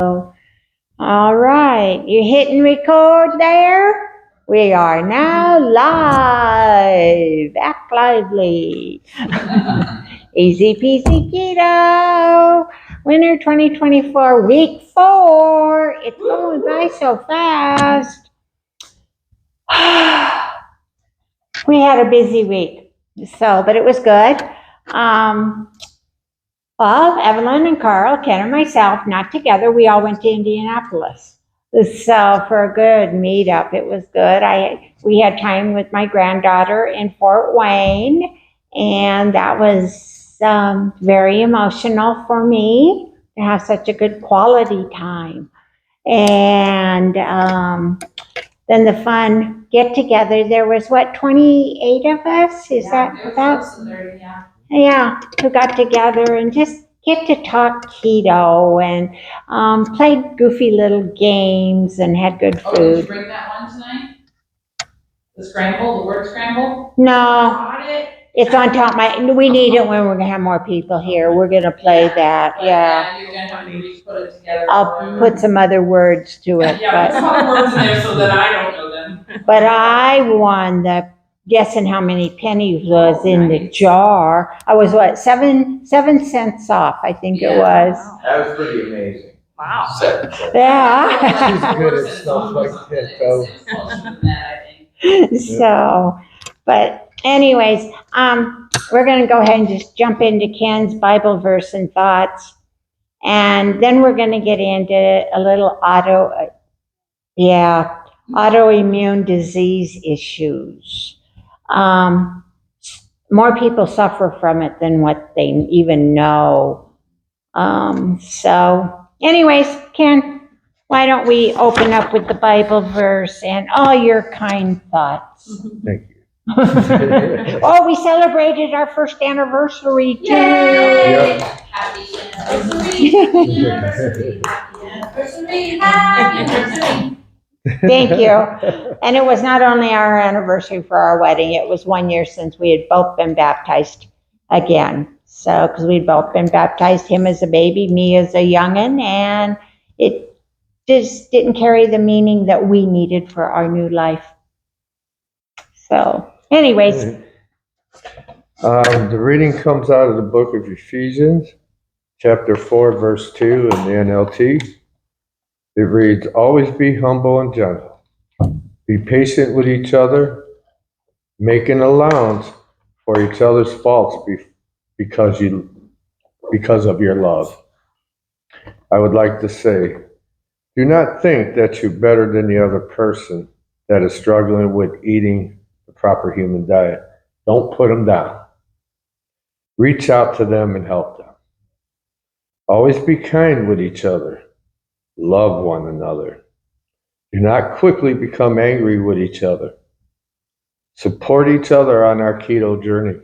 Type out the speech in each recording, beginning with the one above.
All right, you hitting record there? We are now live. Act lively. Easy peasy keto. Winter 2024, week 4. It's going by so fast. We had a busy week, but it was good. Well, Evelyn and Carl, Ken and myself, not together, we all went to Indianapolis. So for a good meetup, it was good. We had time with my granddaughter in Fort Wayne, and that was very emotional for me to have such a good quality time. And then the fun get together. There was 28 of us? Is that about? Yeah, who got together and just get to talk keto and played goofy little games and had good food. Oh, did you bring that one tonight? The scramble, the word scramble? No, it's on top. We need it when we're gonna have more people here. We're gonna play that. Yeah. You're gonna have to put it together. I'll put some other words to it. Yeah, put some other words in there so that I don't know them. But I won the guessing how many pennies was in the jar. I was 7 cents off, I think it was. That was pretty amazing. Wow. Yeah. She's good at stuff like that, though. So, but anyways, we're going to go ahead and just jump into Ken's Bible verse and thoughts. And then we're going to get into a little autoimmune disease issues. More people suffer from it than what they even know. So anyways, Ken, why don't we open up with the Bible verse and all your kind thoughts. Thank you. Oh, we celebrated our first anniversary too. Yay! Happy anniversary. Happy anniversary. Happy anniversary. Thank you. And it was not only our anniversary for our wedding, it was 1 year since we had both been baptized again. So, because we'd both been baptized, him as a baby, me as a youngin', and it just didn't carry the meaning that we needed for our new life. So, anyways. The reading comes out of the book of Ephesians, chapter 4, verse 2 in the NLT. It reads, always be humble and gentle. Be patient with each other, making allowance for each other's faults because of your love. I would like to say, do not think that you're better than the other person that is struggling with eating the proper human diet. Don't put them down. Reach out to them and help them. Always be kind with each other. Love one another. Do not quickly become angry with each other. Support each other on our keto journey.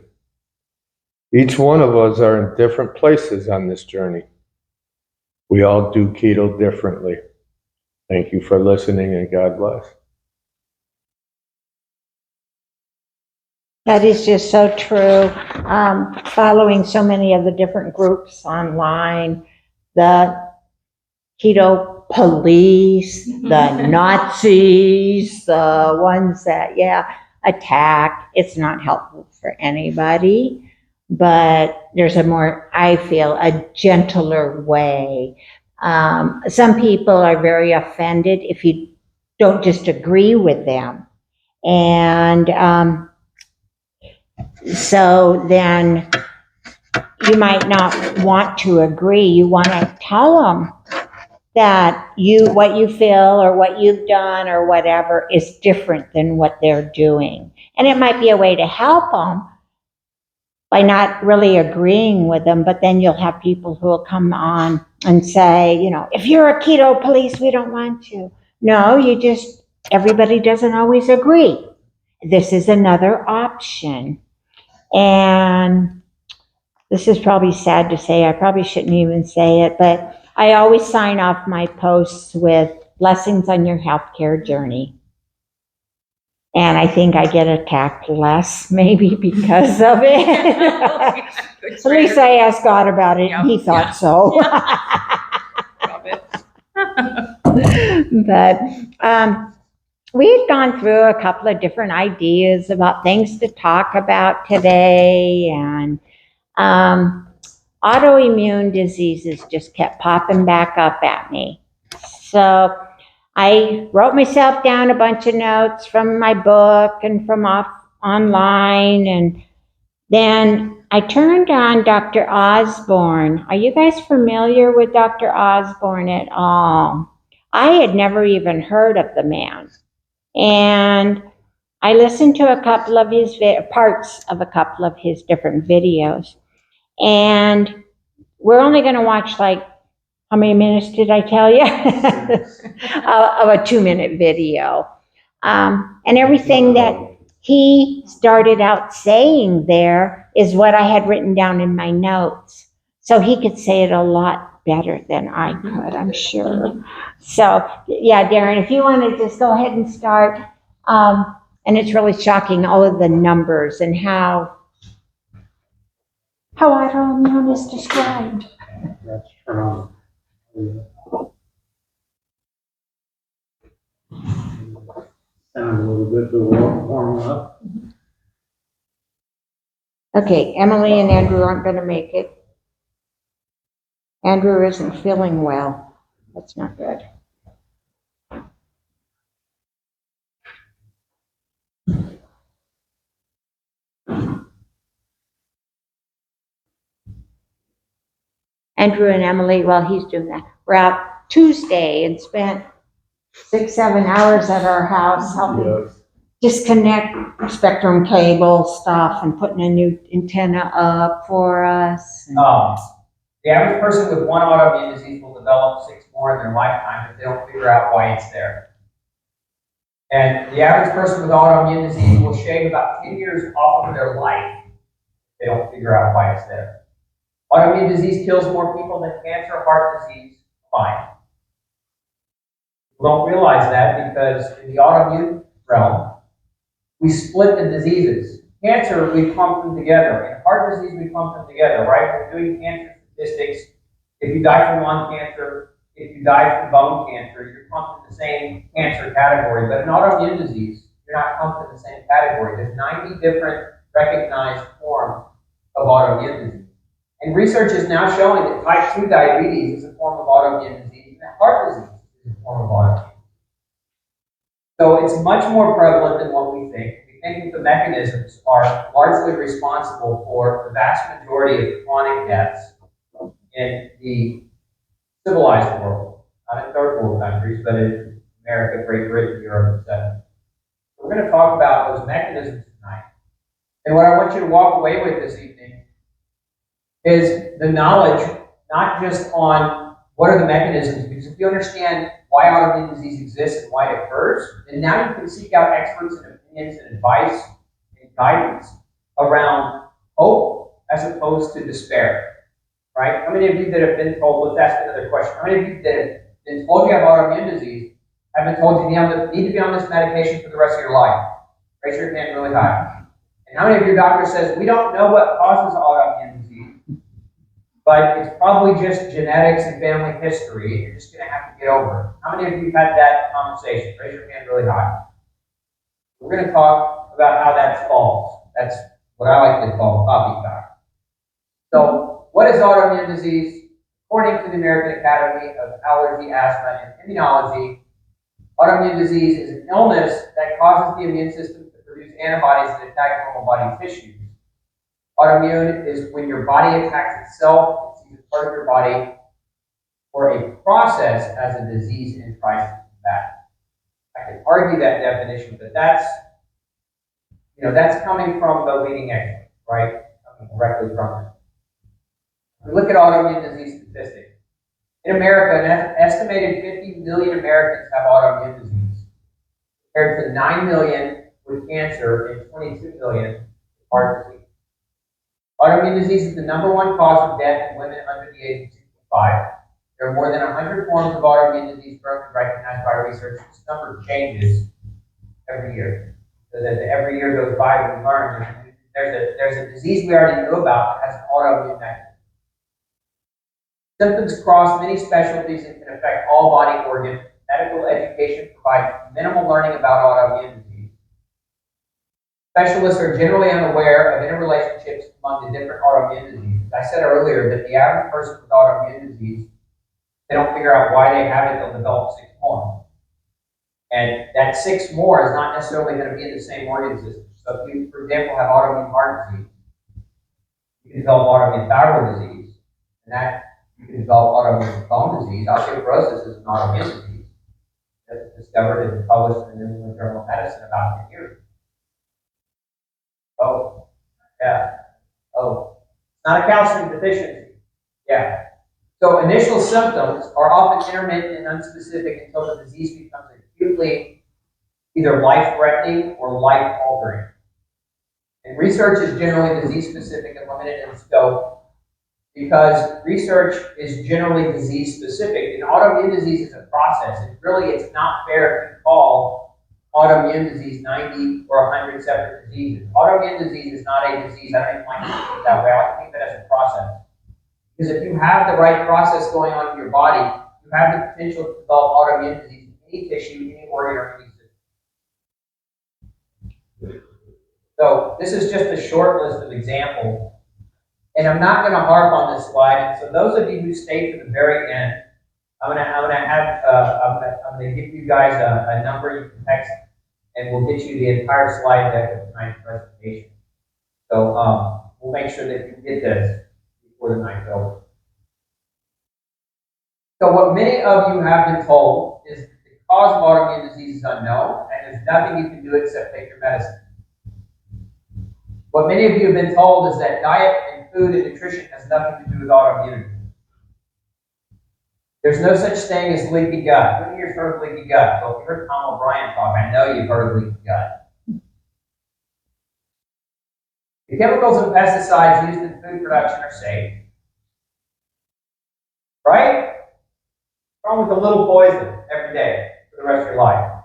Each one of us are in different places on this journey. We all do keto differently. Thank you for listening and God bless. That is just so true. Following so many of the different groups online, the keto police, the Nazis, the ones that, attack. It's not helpful for anybody, but there's I feel, a gentler way. Some people are very offended if you don't just agree with them. And so then you might not want to agree. You want to tell them that what you feel or what you've done or whatever is different than what they're doing. And it might be a way to help them by not really agreeing with them, but then you'll have people who will come on and say, if you're a keto police, we don't want you. No, everybody doesn't always agree. This is another option. And this is probably sad to say, I probably shouldn't even say it, but I always sign off my posts with blessings on your healthcare journey. And I think I get attacked less, maybe because of it. At least I asked God about it, and He thought so. Love it. But we had gone through a couple of different ideas about things to talk about today, and autoimmune diseases just kept popping back up at me. So I wrote myself down a bunch of notes from my book and from online, and then I turned on Dr. Osborne. Are you guys familiar with Dr. Osborne at all? I had never even heard of the man. And I listened to a couple of his parts of a couple of his different videos. And we're only going to watch like, how many minutes did I tell you? Of a 2-minute video. And everything that he started out saying there is what I had written down in my notes. So he could say it a lot better than I could, I'm sure. So, yeah, Darren, if you want to just go ahead and start. And it's really shocking, all of the numbers and how autoimmune is described. That's from sound a little bit, but warm up. Okay, Emily and Andrew aren't going to make it. Andrew isn't feeling well. That's not good. Andrew and Emily, while he's doing that, were out Tuesday and spent 6-7 hours at our house helping disconnect spectrum cable stuff and putting a new antenna up for us. The average person with one autoimmune disease will develop 6 more in their lifetime if they don't figure out why it's there. And the average person with autoimmune disease will shave about 10 years off of their life if they don't figure out why it's there. Autoimmune disease kills more people than cancer or heart disease combined. People don't realize that because in the autoimmune realm, we split the diseases. Cancer, we clump them together. In heart disease, we clump them together, right? We're doing cancer statistics. If you die from lung cancer, if you die from bone cancer, you're clumped in the same cancer category. But in autoimmune disease, you're not clumped in the same category. There's 90 different recognized forms of autoimmune disease. And research is now showing that type 2 diabetes is a form of autoimmune disease, and that heart disease is a form of autoimmune. So it's much more prevalent than what we think. We think that the mechanisms are largely responsible for the vast majority of chronic deaths in the civilized world, not in third world countries, but in America, Great Britain, Europe, etc. So we're going to talk about those mechanisms tonight. And what I want you to walk away with this evening is the knowledge, not just on what are the mechanisms, because if you understand why autoimmune disease exists and why it occurs, then now you can seek out experts and opinions and advice and guidance around hope as opposed to despair, right? How many of you that have been told, let's ask another question, how many of you that have been told you have autoimmune disease have been told you need to be on this medication for the rest of your life? Raise your hand really high. And how many of your doctor says, we don't know what causes autoimmune disease, but it's probably just genetics and family history. You're just going to have to get over it. How many of you have had that conversation? Raise your hand really high. We're going to talk about how that's false. That's what I like to call poppycock. So, what is autoimmune disease? According to the American Academy of Allergy, Asthma, and Immunology, autoimmune disease is an illness that causes the immune system to produce antibodies that attack normal body tissues. Autoimmune is when your body attacks itself, it's either part of your body, or a process as a disease and tries to combat. I can argue that definition, but that's coming from the leading experts, right? Coming directly from it. We look at autoimmune disease statistics. In America, an estimated 50 million Americans have autoimmune disease, compared to 9 million with cancer and 22 million with heart disease. Autoimmune disease is the #1 cause of death in women under the age of 65. There are more than 100 forms of autoimmune disease currently recognized by research. This number changes every year. So that every year goes by, we learn there's a disease we already knew about that has an autoimmune mechanism. Symptoms cross many specialties and can affect all body organs medical education provides minimal learning about autoimmune disease. Specialists are generally unaware of interrelationships among the different autoimmune diseases. I said earlier that the average person with autoimmune disease, they don't figure out why they have it, they'll develop 6 more. And that 6 more is not necessarily going to be in the same organ system. So if you, for example, have autoimmune heart disease, you can develop autoimmune thyroid disease, and that you can develop autoimmune bone disease. Osteoporosis is an autoimmune disease that was discovered and published in the New England Journal of Medicine about 10 years ago. Oh, yeah. Oh, it's not a calcium deficiency. Yeah. So initial symptoms are often intermittent and unspecific until the disease becomes acutely either life-threatening or life-altering. And research is generally disease-specific and limited in scope because research is generally disease-specific. And autoimmune disease is a process. It's not fair to call autoimmune disease 90 or 100 separate diseases. Autoimmune disease is not a disease. I don't even like to think it that way. I like to think of it as a process. Because if you have the right process going on in your body, you have the potential to develop autoimmune disease in any tissue, any organ, or any system. So this is just a short list of examples. And I'm not going to harp on this slide. So those of you who stay to the very end, I'm going to give you guys a number you can text, and we'll get you the entire slide deck of tonight's presentation. So we'll make sure that you get this before the night's over. So what many of you have been told is that the cause of autoimmune disease is unknown, and there's nothing you can do except take your medicine. What many of you have been told is that diet and food and nutrition has nothing to do with autoimmunity. There's no such thing as leaky gut. Who here has heard of leaky gut? Well, if you heard Tom O'Brien talk, I know you've heard of leaky gut. The chemicals and pesticides used in food production are safe. Right? What's wrong with a little poison every day for the rest of your life?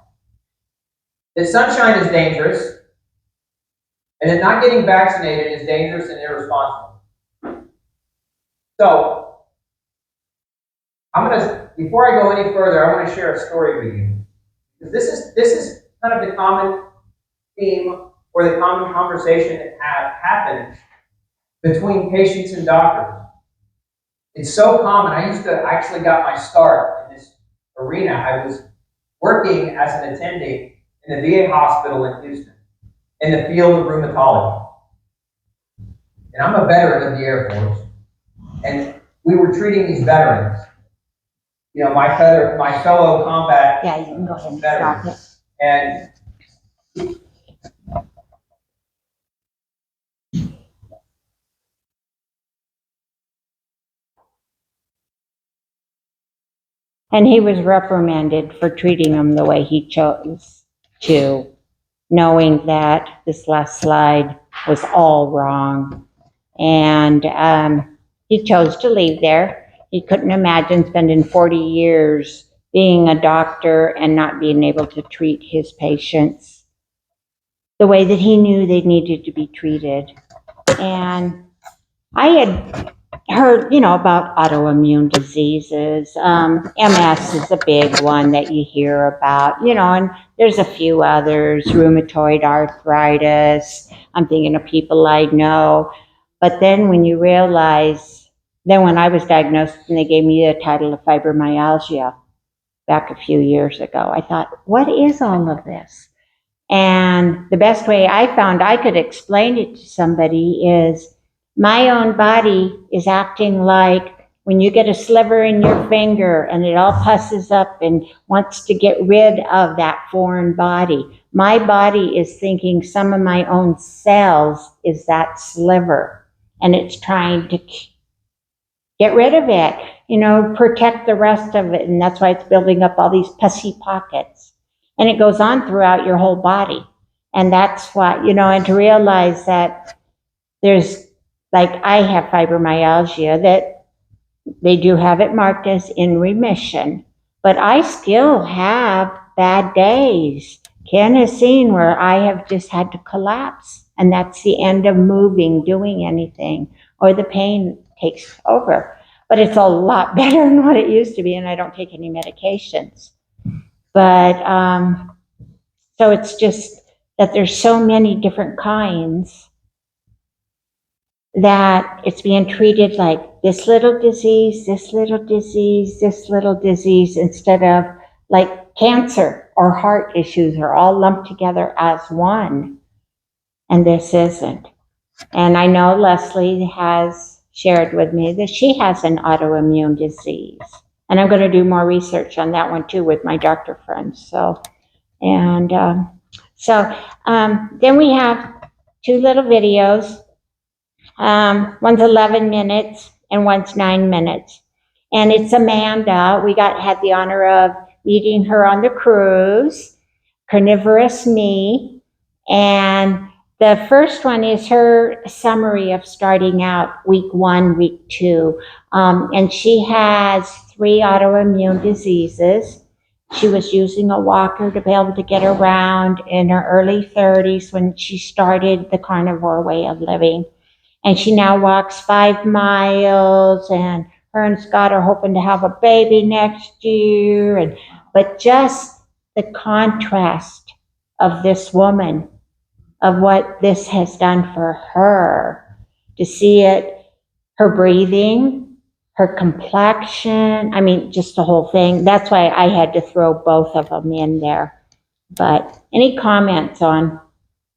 That sunshine is dangerous, and that not getting vaccinated is dangerous and irresponsible. So, before I go any further, I want to share a story with you. Because this is kind of the common theme or the common conversation that happens between patients and doctors. It's so common. I used to actually got my start in this arena. I was working as an attending in the VA hospital in Houston in the field of rheumatology. And I'm a veteran of the Air Force. And we were treating these veterans. You know, my fellow combat Yeah, you can go ahead and veterans. stop it. And And he was reprimanded for treating him the way he chose to, knowing that this last slide was all wrong. And he chose to leave there. He couldn't imagine spending 40 years being a doctor and not being able to treat his patients the way that he knew they needed to be treated. And I had heard, about autoimmune diseases. MS is a big one that you hear about, and there's a few others, rheumatoid arthritis. I'm thinking of people I know. But then when you realize, when I was diagnosed and they gave me the title of fibromyalgia back a few years ago, I thought, what is all of this? And the best way I found I could explain it to somebody is my own body is acting like when you get a sliver in your finger and it all pusses up and wants to get rid of that foreign body. My body is thinking some of my own cells is that sliver, and it's trying to get rid of it, protect the rest of it. And that's why it's building up all these pussy pockets. And it goes on throughout your whole body. And that's what, and to realize that there's, like I have fibromyalgia, that they do have it marked as in remission, but I still have bad days. Ken has seen where I have just had to collapse, and that's the end of moving, doing anything, or the pain takes over. But it's a lot better than what it used to be, and I don't take any medications. But, so it's just that there's so many different kinds that it's being treated like this little disease, this little disease, this little disease, instead of like cancer or heart issues are all lumped together as one. And this isn't. And I know Leslie has shared with me that she has an autoimmune disease. And I'm going to do more research on that one too with my doctor friends. So, and then we have two little videos. One's 11 minutes and one's 9 minutes. And it's Amanda. We had the honor of meeting her on the cruise, Carnivorous Me. And the first one is her summary of starting out week 1, week 2. And she has 3 autoimmune diseases. She was using a walker to be able to get around in her early 30s when she started the carnivore way of living. And she now walks 5 miles, and her and Scott are hoping to have a baby next year. But just the contrast of this woman, of what this has done for her, to see it, her breathing, her complexion, I mean, just the whole thing. That's why I had to throw both of them in there. But any comments on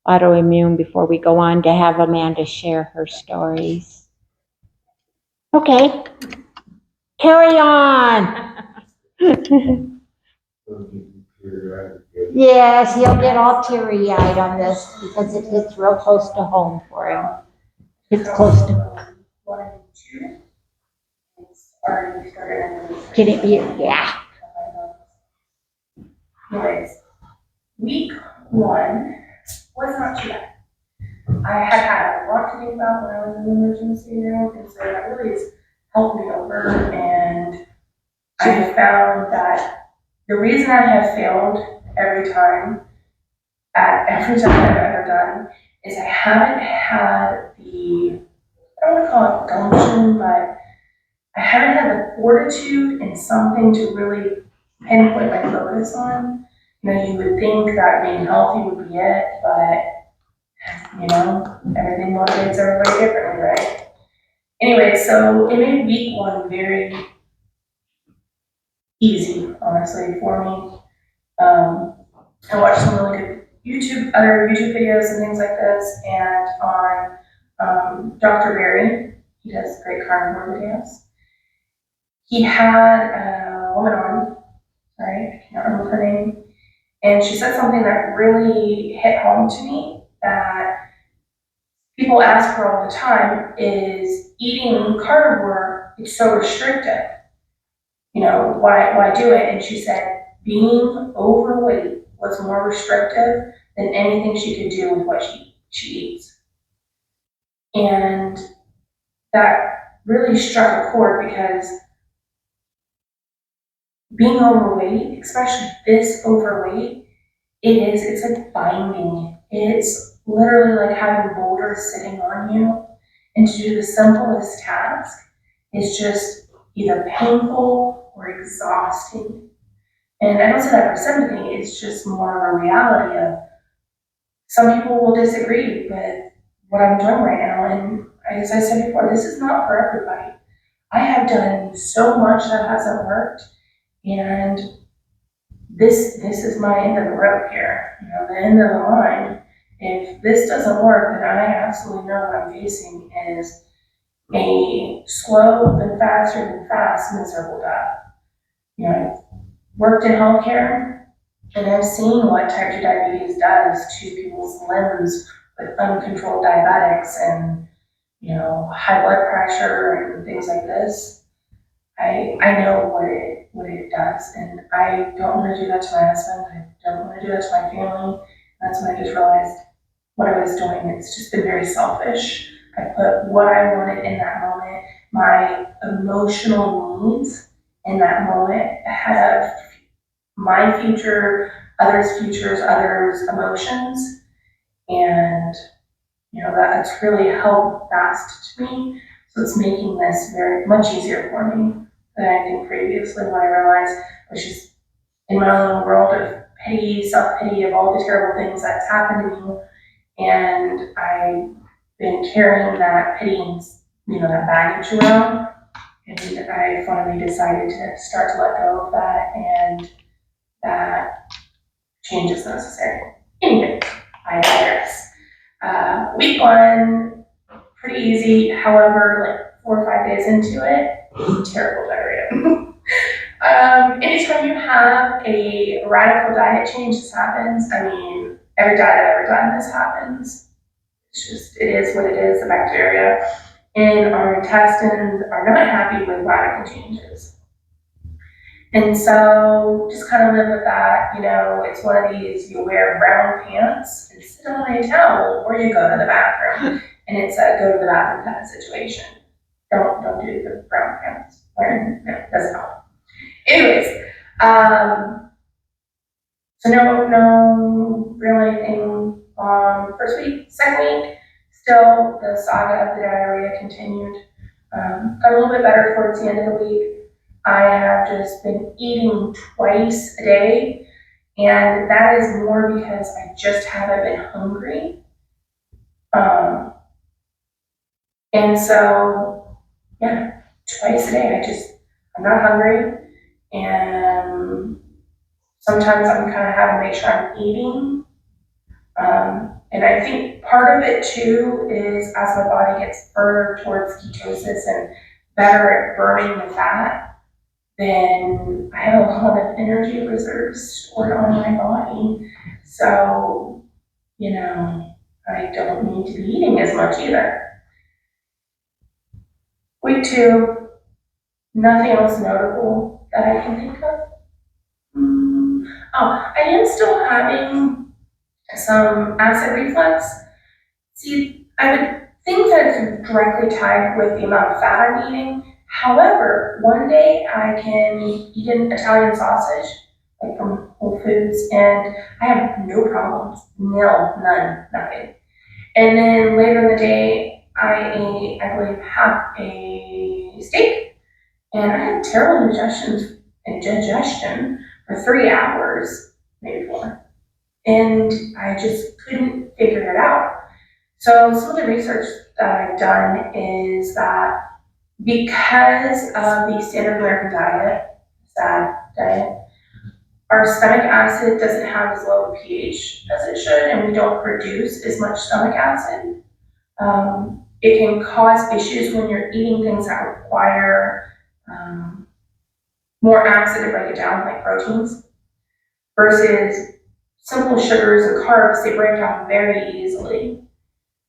autoimmune before we go on to have Amanda share her stories? Okay, carry on. Yes, he'll get all teary-eyed on this because it hits real close to home for him. It's close to. 1 and 2. It's already started. Can it be? Yeah. Anyways, week 1 was not too bad. I had a lot to think about when I was in the emergency room, and so that really has helped me over. And I have found that the reason I have failed every time I've ever done is I haven't had the, I don't want to call it gumption, but I haven't had the fortitude and something to really pinpoint my focus on. You know, you would think that being healthy would be it, but you know, everything motivates everybody differently, right? Anyway, so it made week 1 very easy, honestly, for me. I watched some really good other YouTube videos and things like this, and on Dr. Barry, he does great carnivore videos. He had a woman on, sorry, I can't remember her name, and she said something that really hit home to me that people ask her all the time is eating carnivore, it's so restrictive. You know, why do it? And she said being overweight was more restrictive than anything she could do with what she eats. And that really struck a chord because being overweight, especially this overweight, it's like binding. It's literally like having boulders sitting on you. And to do the simplest task is just either painful or exhausting. And I don't say that for sympathy, it's just more of a reality of some people will disagree with what I'm doing right now. And as I said before, this is not for everybody. I have done so much that hasn't worked, and this is my end of the road here. You know, the end of the line. If this doesn't work, then I absolutely know what I'm facing is a slow and faster than fast miserable death. You know, I've worked in healthcare, and I've seen what type 2 diabetes does to people's limbs with uncontrolled diabetics and, you know, high blood pressure and things like this. I know what it does, and I don't want to do that to my husband. I don't want to do that to my family. That's when I just realized what I was doing. It's just been very selfish. I put what I wanted in that moment, my emotional needs in that moment ahead of my future, others' futures, others' emotions. And, you know, that's really held fast to me. So it's making this very much easier for me than I think previously when I realized I was just in my own little world of pity, self-pity of all the terrible things that's happened to me. And I've been carrying that pity and, that baggage around. And I finally decided to start to let go of that, and that change is necessary. Anyway, I digress. Week 1, pretty easy. However, like 4 or 5 days into it, terrible diarrhea. Anytime you have a radical diet change, this happens. I mean, every diet I've ever done, this happens. It is what it is. The bacteria in our intestines are not happy with radical changes. And so just kind of live with that. It's one of these, you wear brown pants and sit on a towel, or you go to the bathroom. And it's a go to the bathroom kind of situation. Don't do the brown pants. No, doesn't help. Anyways, so no real anything first week. Second week, still the saga of the diarrhea continued. Got a little bit better towards the end of the week. I have just been eating twice a day, and that is more because I just haven't been hungry. And so, yeah, twice a day, I'm not hungry, and sometimes I'm kind of having to make sure I'm eating. And I think part of it too is as my body gets further towards ketosis and better at burning the fat, then I have a lot of energy reserves stored on my body. So, I don't need to be eating as much either. Week 2, nothing else notable that I can think of. I am still having some acid reflux. See, I would think that it's directly tied with the amount of fat I'm eating. However, one day I can eat an Italian sausage, like from Whole Foods, and I have no problems. None, nothing. And then later in the day, I ate, I believe, half a steak, and I had terrible indigestion for 3 hours, maybe 4. And I just couldn't figure it out. So some of the research that I've done is that because of the standard American diet, SAD diet, our stomach acid doesn't have as low a pH as it should, and we don't produce as much stomach acid. It can cause issues when you're eating things that require more acid to break it down, like proteins, versus simple sugars and carbs. They break down very easily.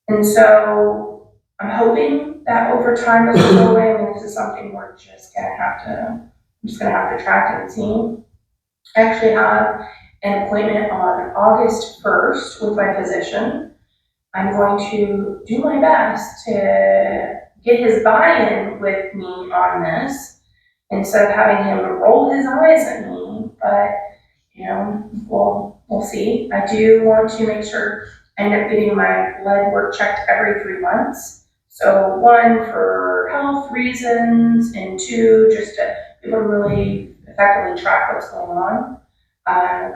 And so I'm hoping that over time this will go away. I mean, this is something I'm just gonna have to track and see. I actually have an appointment on August 1st with my physician. I'm going to do my best to get his buy-in with me on this instead of having him roll his eyes at me. But, we'll see. I do want to make sure I end up getting my blood work checked every 3 months. So 1, for health reasons, and 2, just to be able to really effectively track what's going on.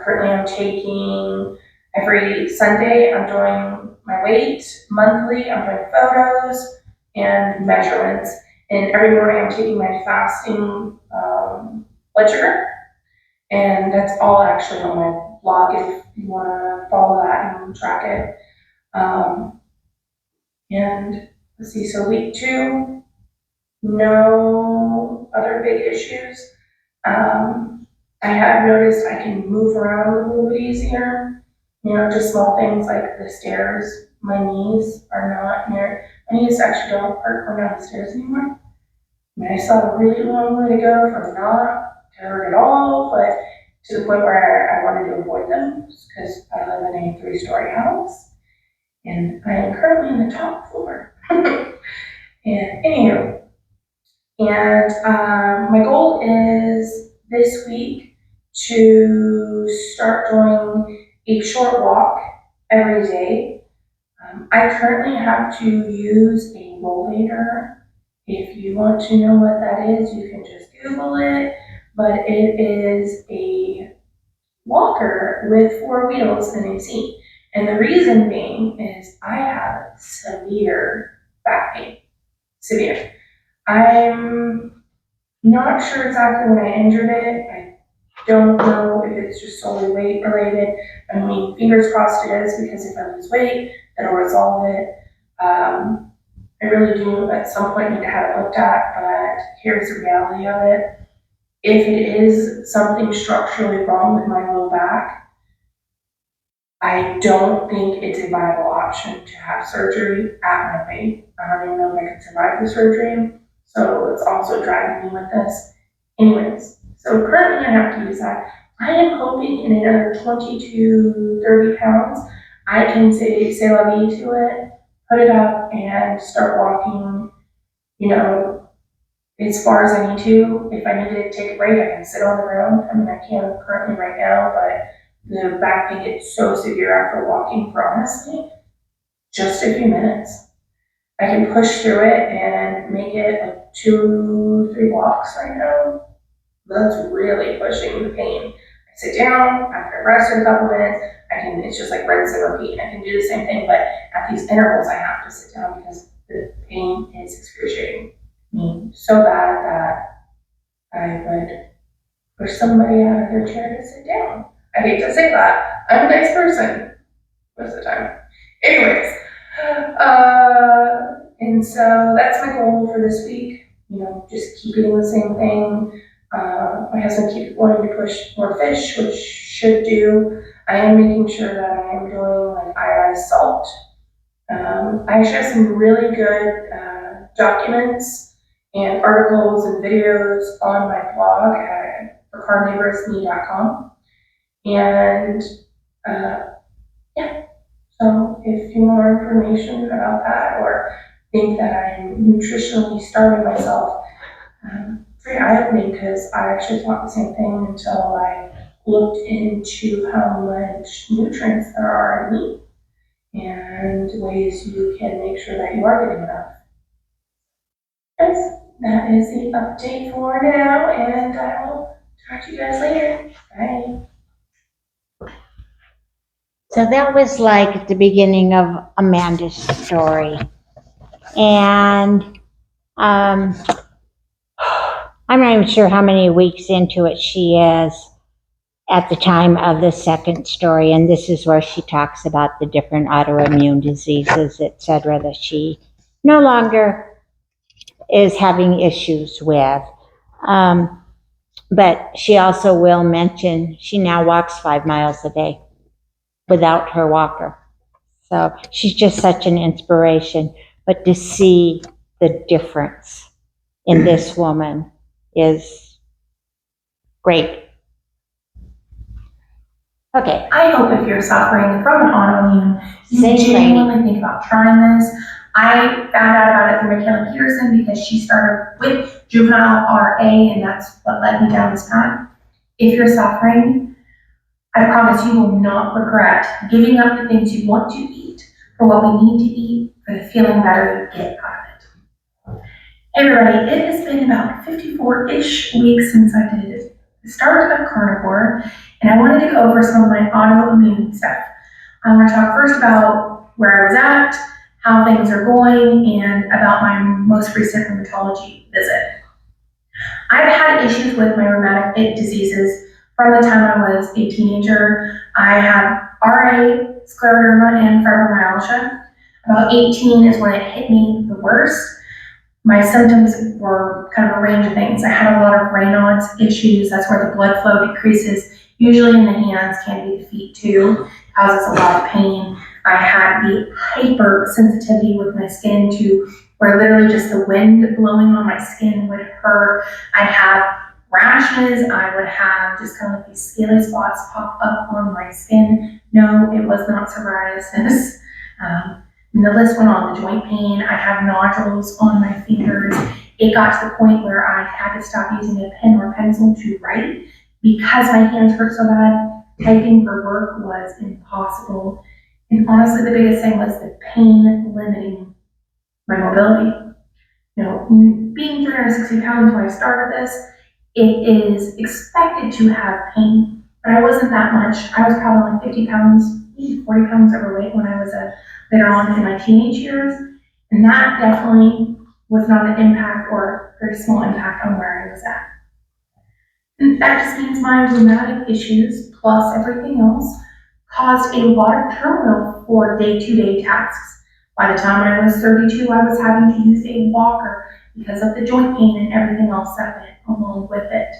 Currently I'm taking, every Sunday, I'm doing my weight. Monthly, I'm doing photos and measurements. And every morning I'm taking my fasting blood sugar. And that's all actually on my blog if you want to follow that and track it. And let's see, so week 2, no other big issues. I have noticed I can move around a little bit easier. Just small things like the stairs. My knees are not near. My knees actually don't hurt going down the stairs anymore. I mean, I still have a really long way to go from not to hurt at all, but to the point where I wanted to avoid them because I live in a 3-story house and I am currently on the top floor. And anywho, and my goal is this week to start doing a short walk every day. I currently have to use a rollator. If you want to know what that is, you can just Google it. But it is a walker with 4 wheels and AC. And the reason being is I have severe back pain. Severe. I'm not sure exactly when I injured it. I don't know if it's just solely weight related. I mean, fingers crossed it is, because if I lose weight, it'll resolve it. I really do at some point need to have it looked at, but here's the reality of it. If it is something structurally wrong with my low back, I don't think it's a viable option to have surgery at my weight. I don't even know if I could survive the surgery, so it's also driving me with this. Anyways, so currently I have to use that. I am hoping in another 20 to 30 pounds, I can say la vie to it, put it up and start walking, you know, as far as I need to. If I need to take a break, I can sit on the ground. I mean, I can currently right now, but the back pain gets so severe after walking for honestly, just a few minutes. I can push through it and make it like 2-3 blocks right now. That's really pushing the pain. I sit down, after I rest for a couple minutes, it's just like rinse and repeat. I can do the same thing, but at these intervals, I have to sit down because the pain is excruciating me so bad that I would push somebody out of their chair to sit down. I hate to say that. I'm a nice person most of the time. Anyways, and so that's my goal for this week. You know, just keep eating the same thing. My husband keeps wanting to push more fish, which should do. I am making sure that I am doing like iodized salt. I actually have some really good documents and articles and videos on my blog at carnivorousme.com. And yeah, so if you want more information about that or think that I'm nutritionally starving myself, pretty eye-opening, because I actually thought the same thing until I looked into how much nutrients there are in meat and ways you can make sure that you are getting enough. Yes, that is the update for now, and I will talk to you guys later. Bye. So that was like the beginning of Amanda's story. And I'm not even sure how many weeks into it she is at the time of the second story. And this is where she talks about the different autoimmune diseases, etc., that she no longer is having issues with. But she also will mention she now walks 5 miles a day without her walker. So she's just such an inspiration. But to see the difference in this woman is great. Okay. I hope if you're suffering from an autoimmune, you Same genuinely think about trying this. I found out about it through Michaela Peterson because she started with juvenile RA, and that's what led me down this path. If you're suffering, I promise you will not regret giving up the things you want to eat for what we need to eat for the feeling better you get out of it. Hey everybody, it has been about 54-ish weeks since I did the start of carnivore, and I wanted to go over some of my autoimmune stuff. I want to talk first about where I was at, how things are going, and about my most recent rheumatology visit. I've had issues with my rheumatic diseases from the time I was a teenager. I have RA, scleroderma, and fibromyalgia. About 18 is when it hit me the worst. My symptoms were kind of a range of things. I had a lot of Raynaud's issues. That's where the blood flow decreases, usually in the hands, can be the feet too, causes a lot of pain. I had the hypersensitivity with my skin to where literally just the wind blowing on my skin would hurt. I have rashes. I would have just kind of like these scaly spots pop up on my skin. No, it was not psoriasis. And the list went on, the joint pain. I have nodules on my fingers. It got to the point where I had to stop using a pen or pencil to write because my hands hurt so bad. Typing for work was impossible. And honestly, the biggest thing was the pain limiting my mobility. You know, being 360 pounds when I started this, it is expected to have pain. but I wasn't that much. I was probably like 50 pounds, maybe 40 pounds overweight when I was later on in my teenage years. And that definitely was not an impact or a very small impact on where I was at. And that just means my rheumatic issues plus everything else caused a lot of turmoil for day-to-day tasks. By the time I was 32, I was having to use a walker because of the joint pain and everything else that went along with it.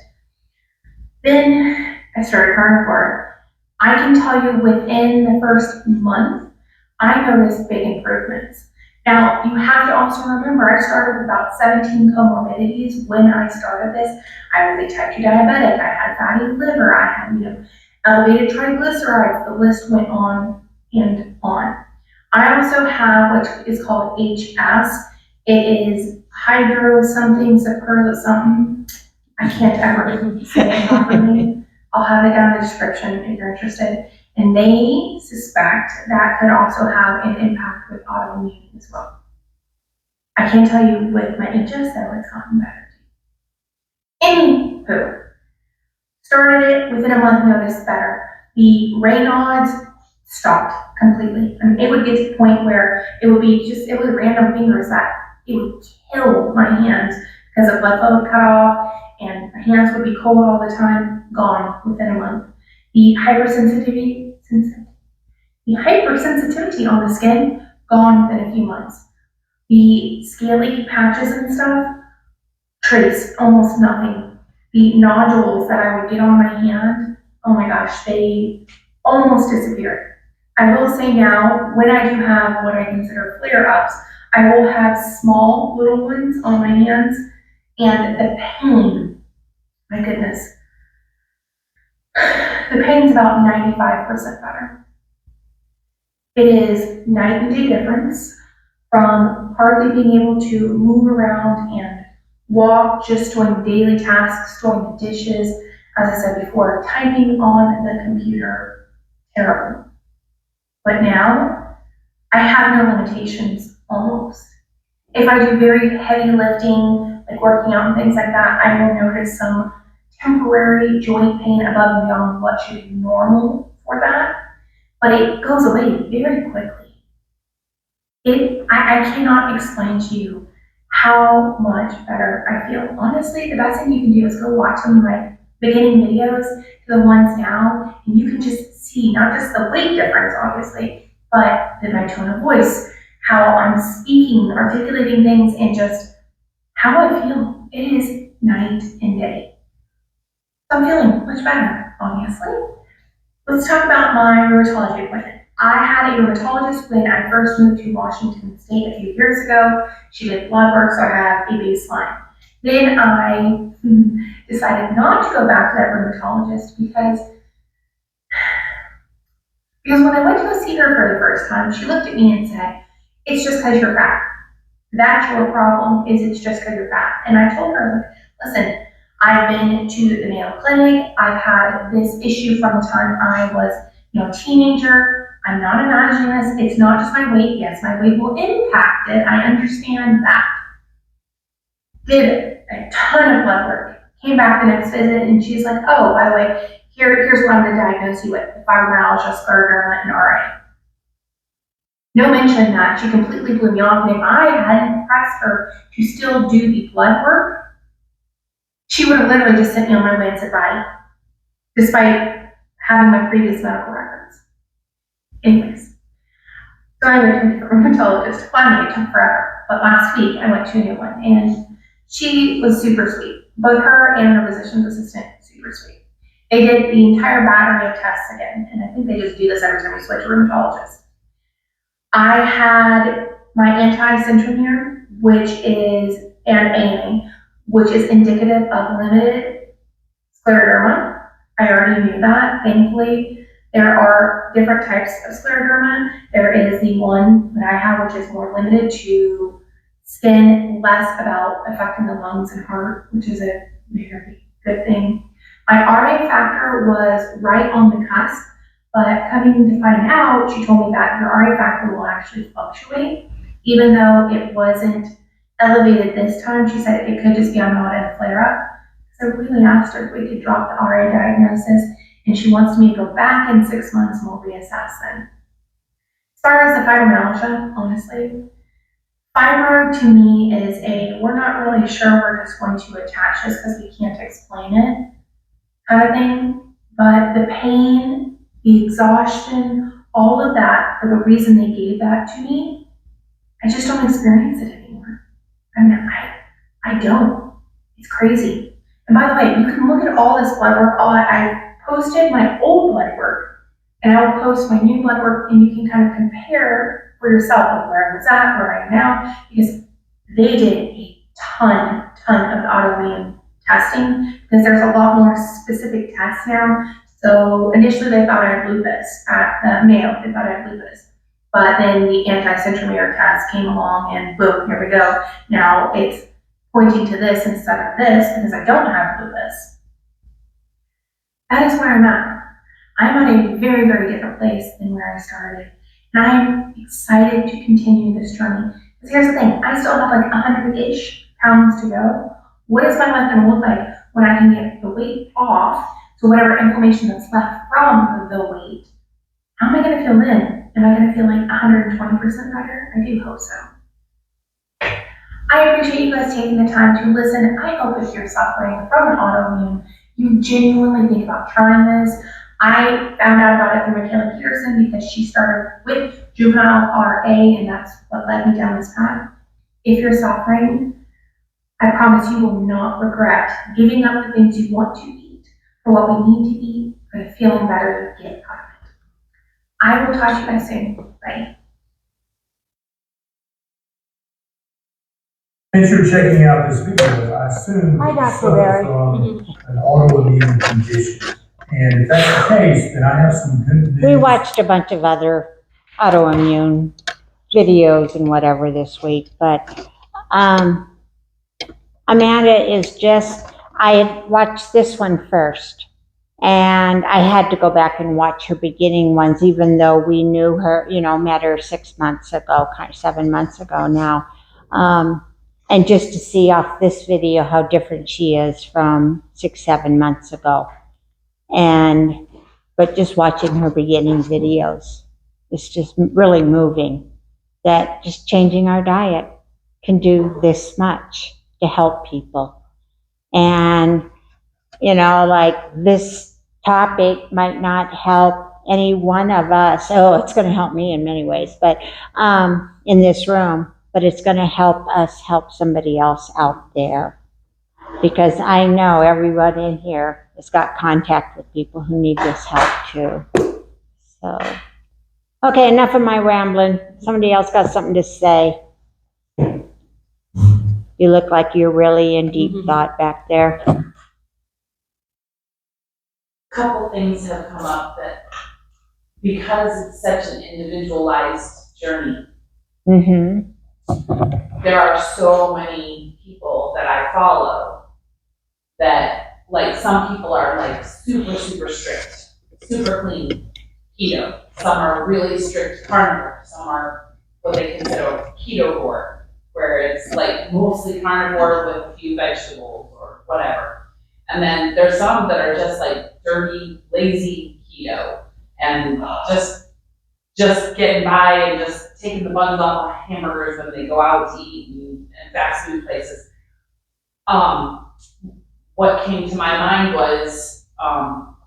Then I started carnivore. I can tell you within the first month, I noticed big improvements. Now, you have to also remember, I started with about 17 comorbidities when I started this. I was a type 2 diabetic, I had fatty liver, I had, elevated triglycerides, the list went on and on. I also have what is called HS. It is hydro something, superla something. I can't ever say it properly. I'll have it down in the description if you're interested. And they suspect that could also have an impact with autoimmune as well. I can tell you with my HS though, it's gotten better. Anywho, started it within a month, noticed better. The Raynaud's stopped completely. I mean, it would get to the point where it would random fingers that it would kill my hands because the blood flow would cut off and my hands would be cold all the time, gone within a month. The hypersensitivity on the skin, gone within a few months. The scaly patches and stuff, trace, almost nothing. The nodules that I would get on my hand, oh my gosh, they almost disappeared. I will say now, when I do have what I consider flare-ups, I will have small little ones on my hands, and the pain, my goodness, the pain's about 95% better. It is night and day difference from hardly being able to move around and walk, just doing daily tasks, doing the dishes, as I said before, typing on the computer, terrible. But now, I have no limitations, almost. If I do very heavy lifting, like working out and things like that, I will notice some temporary joint pain above and beyond what should be normal for that, but it goes away very quickly. I cannot explain to you how much better I feel. Honestly, the best thing you can do is go watch some of my beginning videos to the ones now, and you can just see not just the weight difference, obviously, but my tone of voice, how I'm speaking, articulating things, and just how I feel. It is night and day. So I'm feeling much better, obviously. Let's talk about my rheumatology appointment. I had a rheumatologist when I first moved to Washington State a few years ago. She did blood work, so I have a baseline. Then I decided not to go back to that rheumatologist because when I went to go see her for the first time, she looked at me and said, "It's just because you're fat. That's your problem, is it's just because you're fat." And I told her, listen, I've been to the Mayo Clinic. I've had this issue from the time I was, a teenager. I'm not imagining this. It's not just my weight. Yes, my weight will impact it. I understand that. Did a ton of blood work. Came back the next visit and she's like, "Oh, by the way, here's what I'm going to diagnose you with: fibromyalgia, scleroderma, and RA." No mention that. She completely blew me off. And if I hadn't pressed her to still do the blood work, she would have literally just sent me on my way and said bye, despite having my previous medical records. Anyways, so I went to a different rheumatologist. Finally, it took forever, but last week I went to a new one, and she was super sweet. Both her and her physician's assistant, super sweet. They did the entire battery of tests again, and I think they just do this every time you switch a rheumatologist. I had my anti-centromere, and AMA, which is indicative of limited scleroderma. I already knew that, thankfully. There are different types of scleroderma. There is the one that I have, which is more limited to skin, less about affecting the lungs and heart, which is a very good thing. My RA factor was right on the cusp, but coming to find out, she told me that your RA factor will actually fluctuate, even though it wasn't elevated this time. She said it could just be I'm not in a flare-up. So I really asked her if we could drop the RA diagnosis and she wants me to go back in 6 months and we'll reassess then. As far as the fibromyalgia, honestly, fibro to me is we're not really sure we're just going to attach this because we can't explain it kind of thing. But the pain, the exhaustion, all of that, for the reason they gave that to me, I just don't experience it anymore. I mean, I don't. It's crazy. And by the way, you can look at all this blood work. I posted my old blood work, and I will post my new blood work, and you can kind of compare for yourself like where I was at, where I am now, because they did a ton of autoimmune testing, because there's a lot more specific tests now. So initially they thought I had lupus at the Mayo, they thought I had lupus. But then the anti-centromere test came along and boom, here we go. Now it's pointing to this instead of this because I don't have lupus. That is where I'm at. I'm at a very, very different place than where I started. And I'm excited to continue this journey. Because here's the thing, I still have like 100-ish pounds to go. What is my life gonna look like when I can get the weight off? So whatever inflammation that's left from the weight, how am I gonna feel then? Am I gonna feel like 120% better? I do hope so. I appreciate you guys taking the time to listen. I hope if you're suffering from an autoimmune, you genuinely think about trying this. I found out about it through Michaela Peterson because she started with juvenile RA, and that's what led me down this path. If you're suffering, I promise you will not regret giving up the things you want to eat for what we need to eat for the feeling better you get out of it. I will talk to you guys soon. Bye. Since you're checking out this video, I assume Hi, that you Dr. suffer Barry. from an autoimmune condition. And if that's the case, then I have some good news. We watched a bunch of other autoimmune videos and whatever this week, but Amanda is I had watched this one first, and I had to go back and watch her beginning ones, even though we knew her, met her 6 months ago, kind of 7 months ago now. And just to see off this video how different she is from 6, 7 months ago. But just watching her beginning videos, it's just really moving that just changing our diet can do this much to help people. And, like this topic might not help any one of us. Oh, it's going to help me in many ways, but in this room, but it's going to help us help somebody else out there. Because I know everyone in here has got contact with people who need this help too. So, okay, enough of my rambling. Somebody else got something to say. You look like you're really in deep thought back there. Couple things have come up that, because it's such an individualized journey, there are so many people that I follow that, like, some people are like super, super strict, super clean keto. Some are really strict carnivore. Some are what they consider ketovore, where it's like mostly carnivore with a few vegetables or whatever. And then there's some that are just like dirty, lazy keto and just getting by and just taking the buns off of hamburgers when they go out to eat and fast food places. What came to my mind was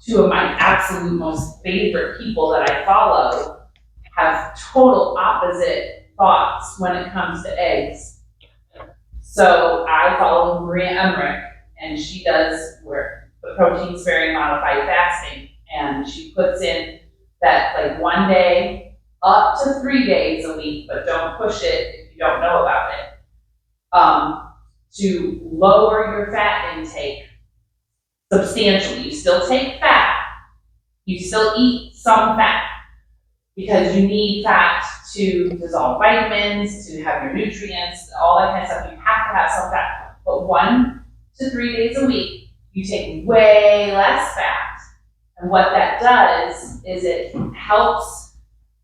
two of my absolute most favorite people that I follow have total opposite thoughts when it comes to eggs. So I follow Maria Emmerich, and she does the protein sparing modified fasting, and she puts in that like 1 day up to 3 days a week, but don't push it if you don't know about it, to lower your fat intake substantially. You still take fat, you still eat some fat, because you need fat to dissolve vitamins, to have your nutrients, all that kind of stuff. You have to have some fat. But 1 to 3 days a week, you take way less fat. And what that does is it helps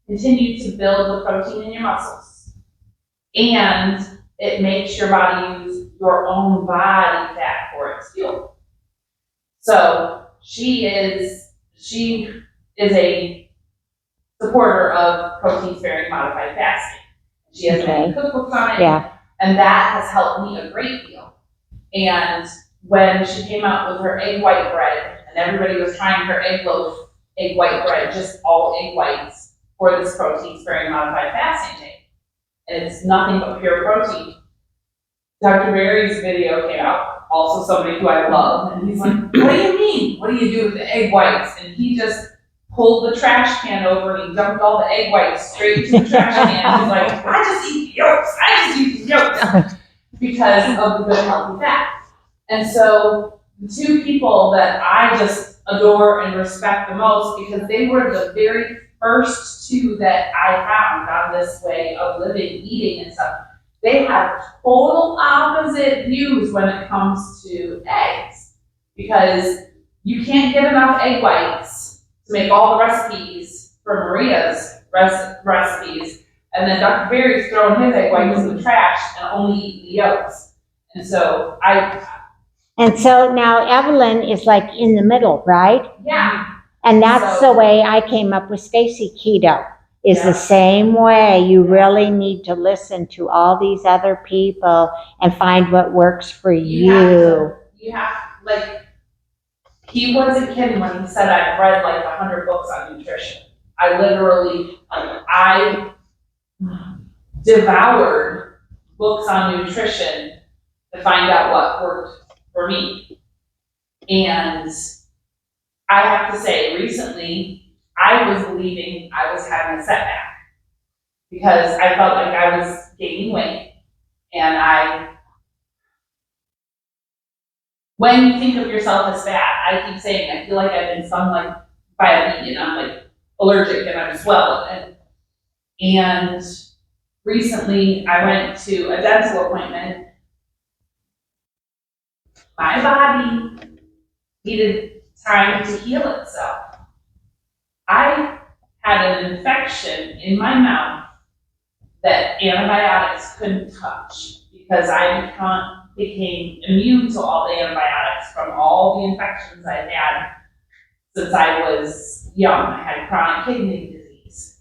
continue to build the protein in your muscles. And it makes your body use your own body fat for its fuel. So she is she is a supporter of protein-sparing modified fasting. She has many cookbooks on it, Yeah. and that has helped me a great deal. And when she came out with her egg white bread, and everybody was trying her egg white bread, just all egg whites for this protein-sparing modified fasting day. And it's nothing but pure protein. Dr. Berry's video came out, also somebody who I love, and he's like, what do you mean? What do you do with the egg whites? And he just pulled the trash can over and he dumped all the egg whites straight to the trash can. He's like, I just eat the yolks. I just eat the yolks because of the good healthy fat. And so the two people that I just adore and respect the most, because they were the very first two that I found on this way of living, eating and stuff. They have total opposite views when it comes to eggs, because you can't get enough egg whites to make all the recipes for Maria's recipes, and then Dr. Berry's throwing his egg whites in the trash and only eating the yolks. And so And so now Evelyn is like in the middle, right? yeah, And that's the way I came up with Stacy Keto. Is the same way. You really need to listen to all these other people and find what works for you. You have, like, he wasn't kidding when he said I've read like 100 books on nutrition. I literally, I devoured books on nutrition to find out what worked for me. And I have to say, recently, I was believing I was having a setback because I felt like I was gaining weight. And when you think of yourself as fat, I keep saying, I feel like I've been stung like by a bee and I'm like allergic and I'm swelling. And recently I went to a dental appointment. My body needed time to heal itself. I had an infection in my mouth that antibiotics couldn't touch because I became immune to all the antibiotics from all the infections I'd had since I was young. I had chronic kidney disease,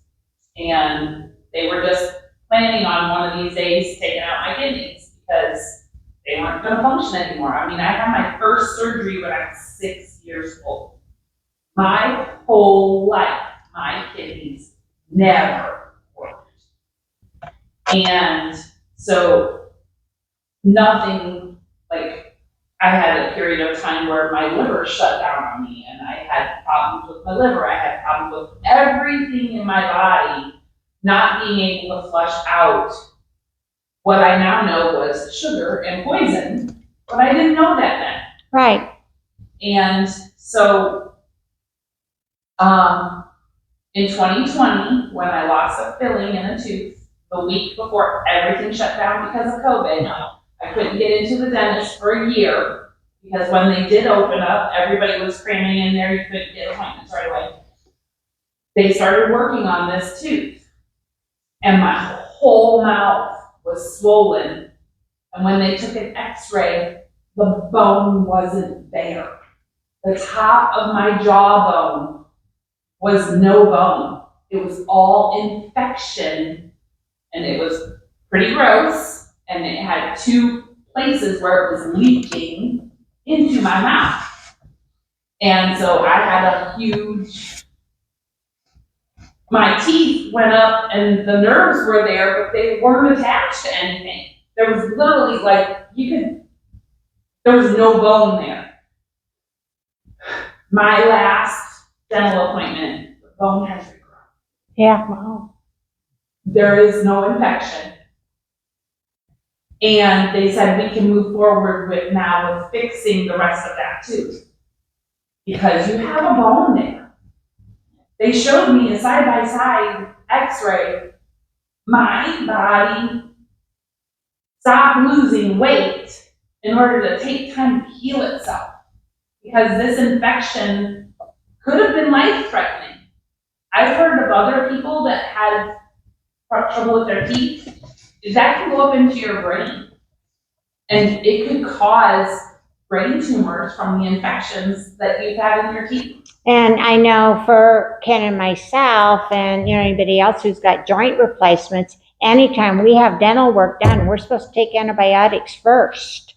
and they were just planning on one of these days taking out my kidneys because they weren't going to function anymore. I mean, I had my first surgery when I was 6 years old. My whole life, my kidneys never worked. And so nothing, like, I had a period of time where my liver shut down on me and I had problems with my liver. I had problems with everything in my body not being able to flush out what I now know was sugar and poison, but I didn't know that then. Right. And so in 2020, when I lost a filling in a tooth, the week before everything shut down because of COVID, I couldn't get into the dentist for a year because when they did open up, everybody was cramming in there. You couldn't get appointments right away. They started working on this tooth, and my whole mouth was swollen. And when they took an x-ray, the bone wasn't there. The top of my jawbone was no bone. It was all infection, and it was pretty gross, and it had two places where it was leaking into my mouth. And so I had a huge, my teeth went up and the nerves were there, but they weren't attached to anything. There was literally there was no bone there. My last dental appointment, the bone has regrown. Yeah. Wow. There is no infection. And they said we can move forward with fixing the rest of that tooth because you have a bone there. They showed me a side-by-side x-ray. My body stopped losing weight in order to take time to heal itself because this infection could have been life-threatening. I've heard of other people that had trouble with their teeth. That can go up into your brain, and it could cause brain tumors from the infections that you've had in your teeth. And I know for Ken and myself and, anybody else who's got joint replacements, anytime we have dental work done, we're supposed to take antibiotics first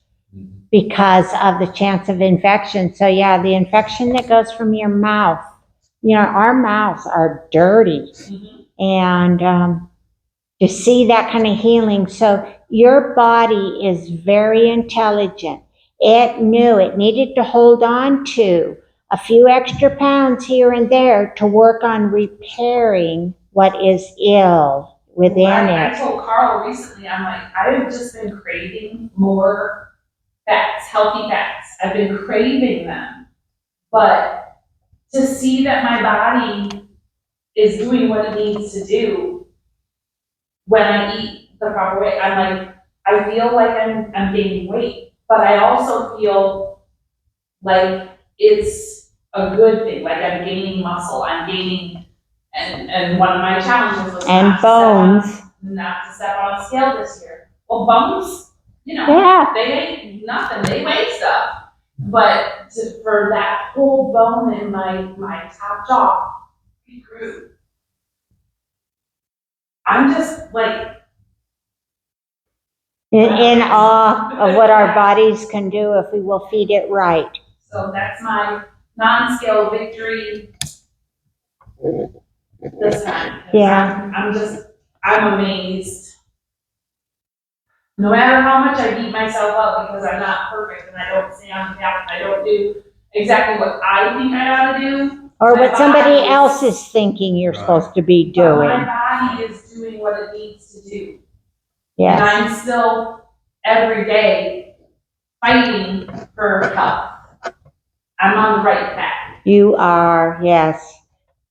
because of the chance of infection. So yeah, the infection that goes from your mouth, our mouths are dirty. And to see that kind of healing. So your body is very intelligent. It knew it needed to hold on to a few extra pounds here and there to work on repairing what is ill within I it. told Carl recently, I'm like, I've just been craving more fats, healthy fats. I've been craving them. But to see that my body is doing what it needs to do when I eat the proper way, I'm like, I feel like I'm gaining weight, but I also feel like it's a good thing, like I'm gaining muscle, I'm gaining, and one of my challenges was And bones. not to step on a scale this year. Well, bones, Yeah. they ain't nothing, they weigh stuff. But for that whole bone in my top jaw, it grew. I'm just like, In awe of what our bodies can do if we will feed it right. so that's my non-scale victory this time. Yeah. I'm amazed. No matter how much I beat myself up because I'm not perfect and I don't stay on the path and I don't do exactly what I think I ought to do. Or My what somebody body else is thinking you're supposed to be But doing. my body is doing what it needs to do. Yes. And I'm still every day fighting for health. I'm on the right path. You are, yes.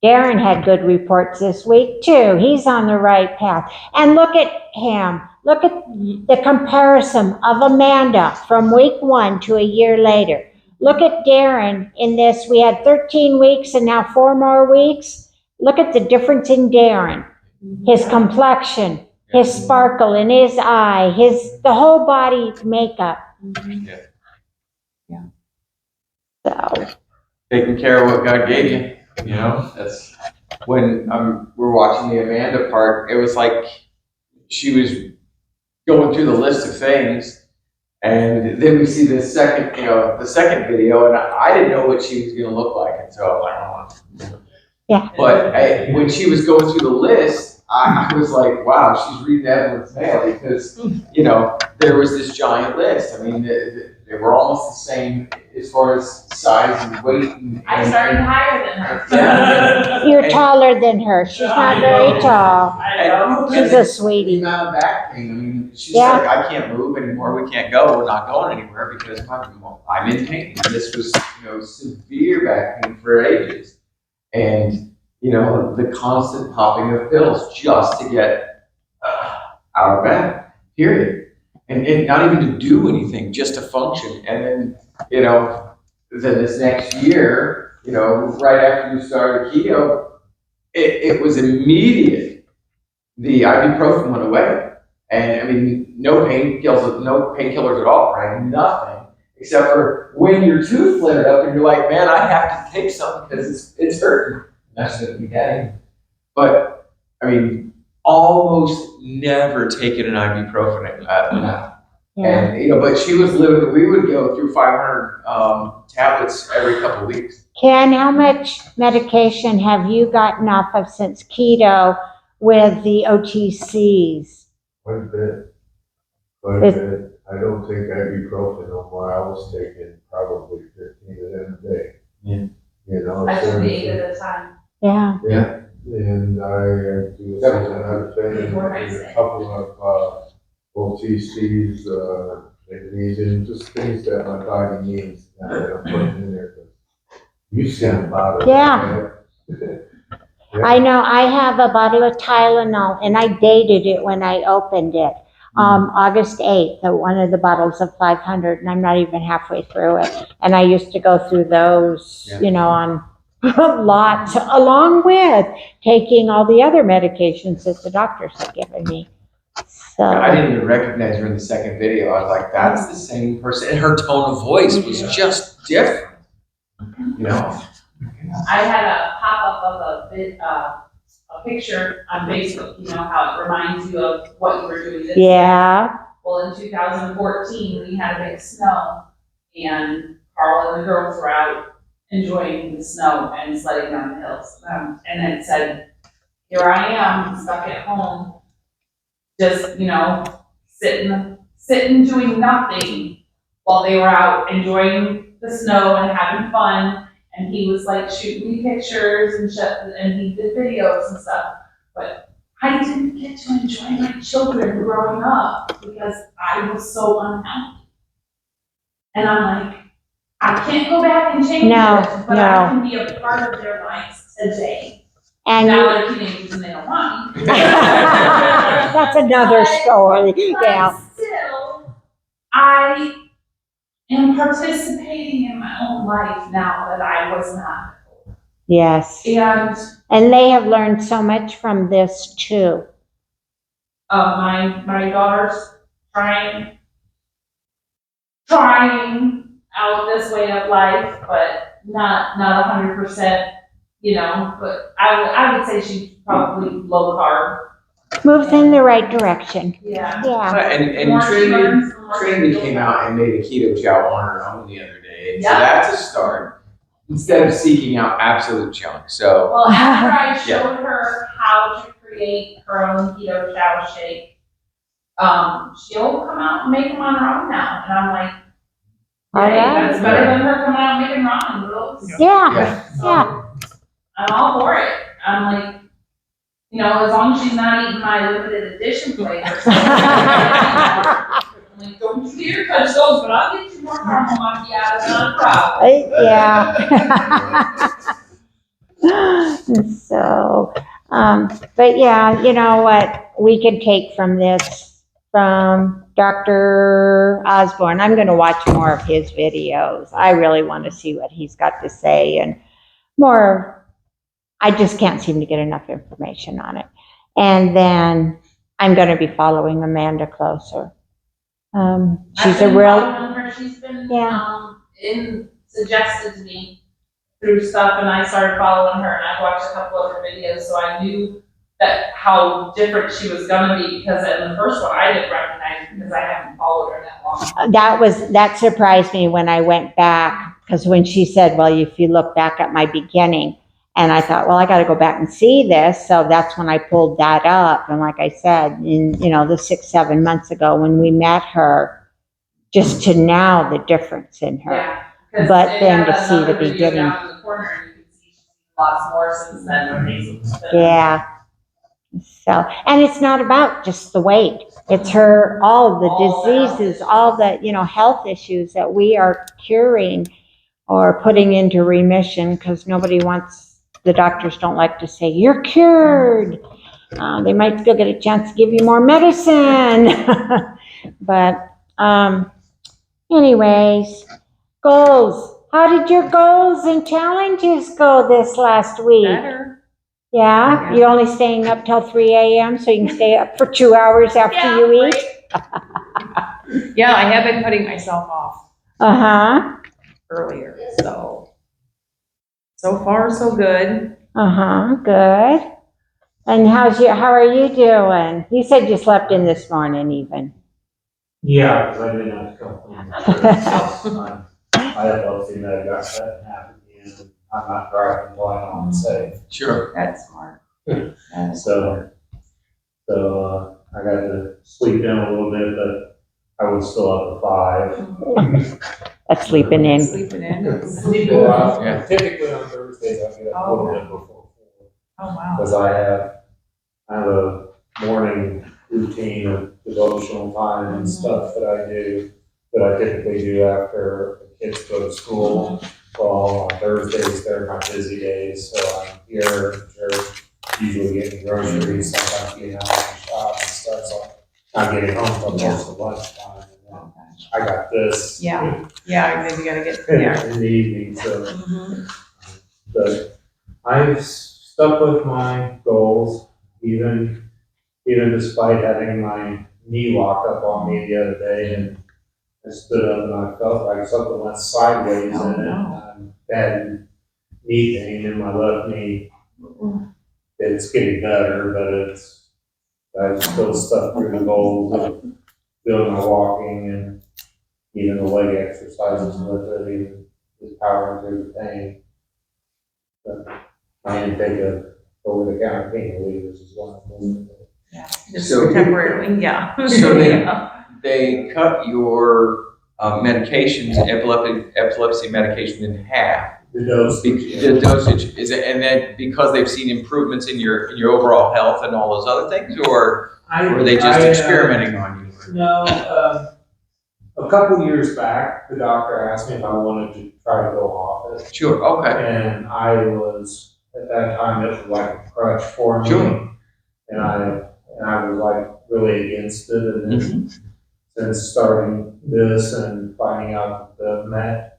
Darren had good reports this week too. He's on the right path. And look at him. Look at the comparison of Amanda from week 1 to a year later. Look at Darren in this. We had 13 weeks and now 4 more weeks. Look at the difference in Darren. His complexion, his sparkle in his eye, the whole body makeup. Yeah. So. Taking care of what God gave you, that's when we're watching the Amanda part, it was like she was going through the list of things, and then we see the second video, and I didn't know what she was going to look like until Yeah. But when she was going through the list, I was like, wow, she's reading Evelyn's mail, because there was this giant list. I mean, they were almost the same as far as size and weight. I started higher than her. Yeah. You're taller than her. She's not very tall. I know. She's a sweetie. The amount of back pain. I mean, she's Yeah. like, I can't move anymore. We can't go. We're not going anywhere because I'm in pain. And this was, severe back pain for ages. And, the constant popping of pills just to get out of bed, period. And not even to do anything, just to function. And then, then this next year, right after you started keto, it was immediate. The ibuprofen went away. And I mean, no painkillers at all, right? Nothing. Except for when your tooth flared up and you're like, man, I have to take something because it's hurting. That's what we getting. But I mean, almost never taken an ibuprofen now. Yeah. And but she was living. We would go through 500 tablets every couple of weeks. Ken, how much medication have you gotten off of since keto with the OTCs? Quite a bit. I don't take ibuprofen no more. I was taking probably 15 of them a day. Yeah. I took 8 at a time. Yeah. Yeah. And I do another thing, a couple of OTCs, magnesium, just things that my body needs that I'm putting in there. You sound about it. Yeah. I know. I have a bottle of Tylenol, and I dated it when I opened it. August 8th, one of the bottles of 500, and I'm not even halfway through it. And I used to go through those, on lots, along with taking all the other medications that the doctors had given me. I So, didn't even recognize her in the second video. I was like, that's the same person. And her tone of voice was just different. You know? I had a pop-up of a picture on Facebook, you know, how it reminds you of what you were doing this day. yeah, Well, in 2014, we had a big snow, and Carla and the girls were out enjoying the snow and sledding down the hills. And it said, here I am, stuck at home, just, you know, sitting doing nothing while they were out enjoying the snow and having fun. And he was like shooting me pictures and he did videos and stuff. But I didn't get to enjoy my children growing up because I was so unhappy. And I'm like, I can't go back and change it, but I can be a part of their lives today. and Now they're teenagers and they don't want me. that's another story, yeah. But still, I am participating in my own life now that I was not. Yes, and they have learned so much from this too. My daughter's trying out this way of life, but not 100%, you know, but I would say she's probably low carb. Moves in the right direction. Yeah. Yeah. And More she Trinity, learns, the more she Trinity feels came better. out and made a keto chow on her own the other day. So Yeah. that's a start. Instead of seeking out absolute junk. So Well, after I showed her how to create her own keto chow shake, she'll come out and make them on her own now. And I'm like, hey, that's better than her coming out and making ramen noodles. Yeah, So, yeah. I'm all for it. I'm like, you know, as long as she's not eating my limited edition flavors. I'm like, don't you get your touch those, but I'll get you more caramel macchiato, not a problem. Yeah. So, but yeah, you know what we can take from this, from Dr. Osborne. I'm going to watch more of his videos. I really want to see what he's got to say and more. I just can't seem to get enough information on it. And then I'm going to be following Amanda closer. She's a real, She's been, yeah. suggested to me through stuff, and I started following her, and I watched a couple of her videos, so I knew that how different she was gonna be, because in the first one, I didn't recognize her because I haven't followed her that long. That surprised me when I went back, because when she said, well, if you look back at my beginning, and I thought, well, I got to go back and see this. So that's when I pulled that up. And like I said, in, you know, the 6-7 months ago when we met her, just to now the difference in her. Yeah, 'cause but it then had to see the another video beginning. down in the corner, and you can see she's lost more since then. Yeah. So, and it's not about just the weight. It's her, all the diseases, all the, you know, health issues that we are curing or putting into remission, because nobody wants, the doctors don't like to say, you're cured. They might still get a chance to give you more medicine. But anyways, goals. How did your goals and challenges go this last week? Better. Yeah? You're only staying up till 3 a.m. so you can stay up for 2 hours after you eat? Yeah, I have been cutting myself off Uh-huh. earlier, so far so good. Uh-huh, good. And how are you doing? You said you slept in this morning even. Yeah, because I didn't have to come home. I have LC med, got cut in half again, and I'm not driving while I'm on safe. sure. That's smart. So I got to sleep in a little bit, but I was still up at 5. That's sleeping in. Sleeping in. Well, Yeah. typically on Thursdays, I get up a little bit before 4. Oh, wow. Because I have a morning routine of devotional time and stuff that I typically do after the kids go to school. Well, on Thursdays, they're my busy days, so I'm here at church, usually getting groceries, sometimes getting out of the shop and stuff, so I'm not getting home till most of lunchtime. And then I got this. Yeah, maybe you gotta get, In the evening, so. Mhm. But I've stuck with my goals, even even despite having my knee locked up on me the other day, and I stood up and I felt like something went sideways Oh, in it. no. Bad knee pain in my left knee. It's getting better, but I still stuck through the goals of doing my walking and even the leg exercises with it, even just powering through the pain. But I intake of over-the-counter pain relievers is one of them. Just So- temporarily, yeah. So they- Yeah. They cut your medications, epilepsy medication in half. The dosage. The dosage is it, and then because they've seen improvements in your overall health and all those other things, or were they just experimenting on you? No, a couple years back, the doctor asked me if I wanted to try to go off it. Sure. Okay. And I was, at that time, it was like a crutch for me. Sure. And I was like really against it. And then since starting this and finding out the med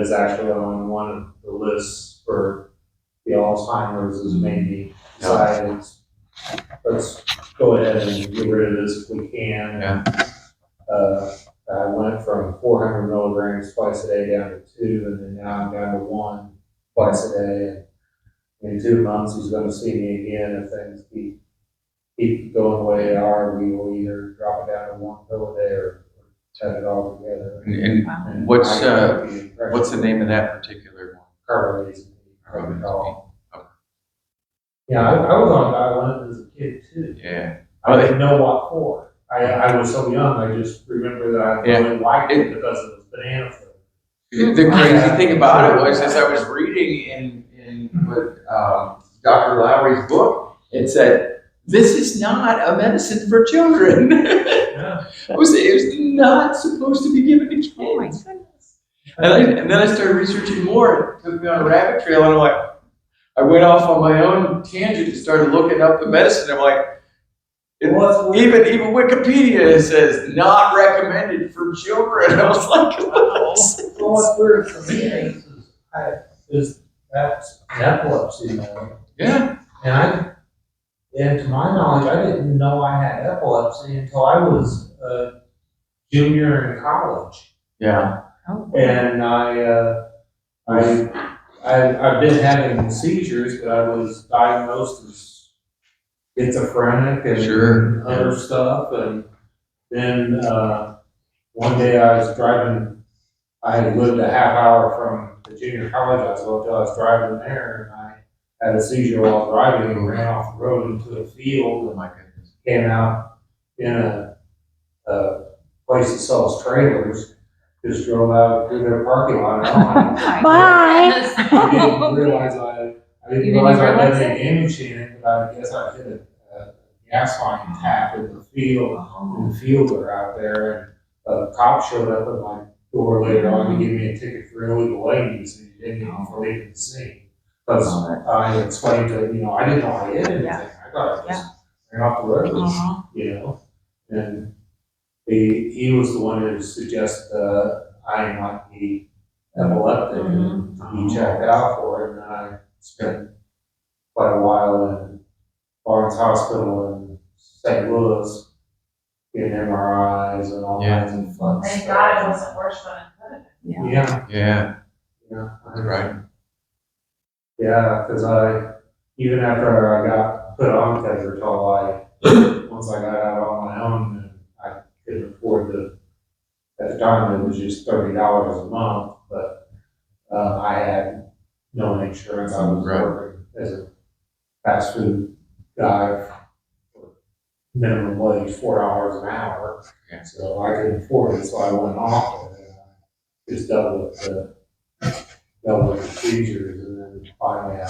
is actually on one of the lists for the Alzheimer's, has made me decide, let's go ahead and get rid of this if we can. Yeah. I went from 400 milligrams twice a day down to 2, and then now I'm down to 1 twice a day. And in 2 months, he's going to see me again. If things keep going the way they are, we will either drop it down to 1 pill a day or cut it all together. And what's the name of that particular one? Carnivore. Yeah, I was on Dialysis as a kid too. Yeah. I didn't know what for. I was so young, I just remember that I really liked it because it was banana flavor. The crazy thing about it was, as I was reading in with Dr. Lowry's book, it said, "This is not a medicine for children." Yeah. It was not supposed to be given to kids. Oh, my goodness. And then I started researching more. It took me on a rabbit trail, and I'm like, I went off on my own tangent and started looking up the medicine. I'm like, even Wikipedia says not recommended for children. I was like, Well, what's weird for me is that's epilepsy now. yeah, And to my knowledge, I didn't know I had epilepsy until I was a junior in college. yeah, And I've been having seizures, but I was diagnosed as schizophrenic and Sure. other stuff. And then one day I was driving, I had lived a half hour from the junior college I was going to. I was driving there, and I had a seizure while driving and ran off the road into a field. oh my goodness. Came out in a place that sells trailers, just drove out through their parking lot. And Bye. I didn't realize I You didn't had realize any damage in it, but I guess I hit a gas line tap in the field, and the fielder out there, and a cop showed up at my door later on to give me a ticket for illegal ladies, and he didn't even for leaving the scene. Because I explained to him, I didn't know I did anything. I thought I just ran off the road, and he was the one who suggested I might be epileptic and to be checked out for it. And I spent quite a while in Barnes Hospital in St. Louis getting MRIs and all kinds of fun Thank stuff. God it wasn't worse than it could have been. Yeah, That's right. Yeah, because even after I got put on Tetratol, once I got out on my own, and I couldn't afford at the time it was just $30 a month, but I had no insurance. I was working as a fast food guy for minimum wage, $4 an hour. Yeah. So I couldn't afford it, so I went off it, and I just dealt with the seizures, and then finally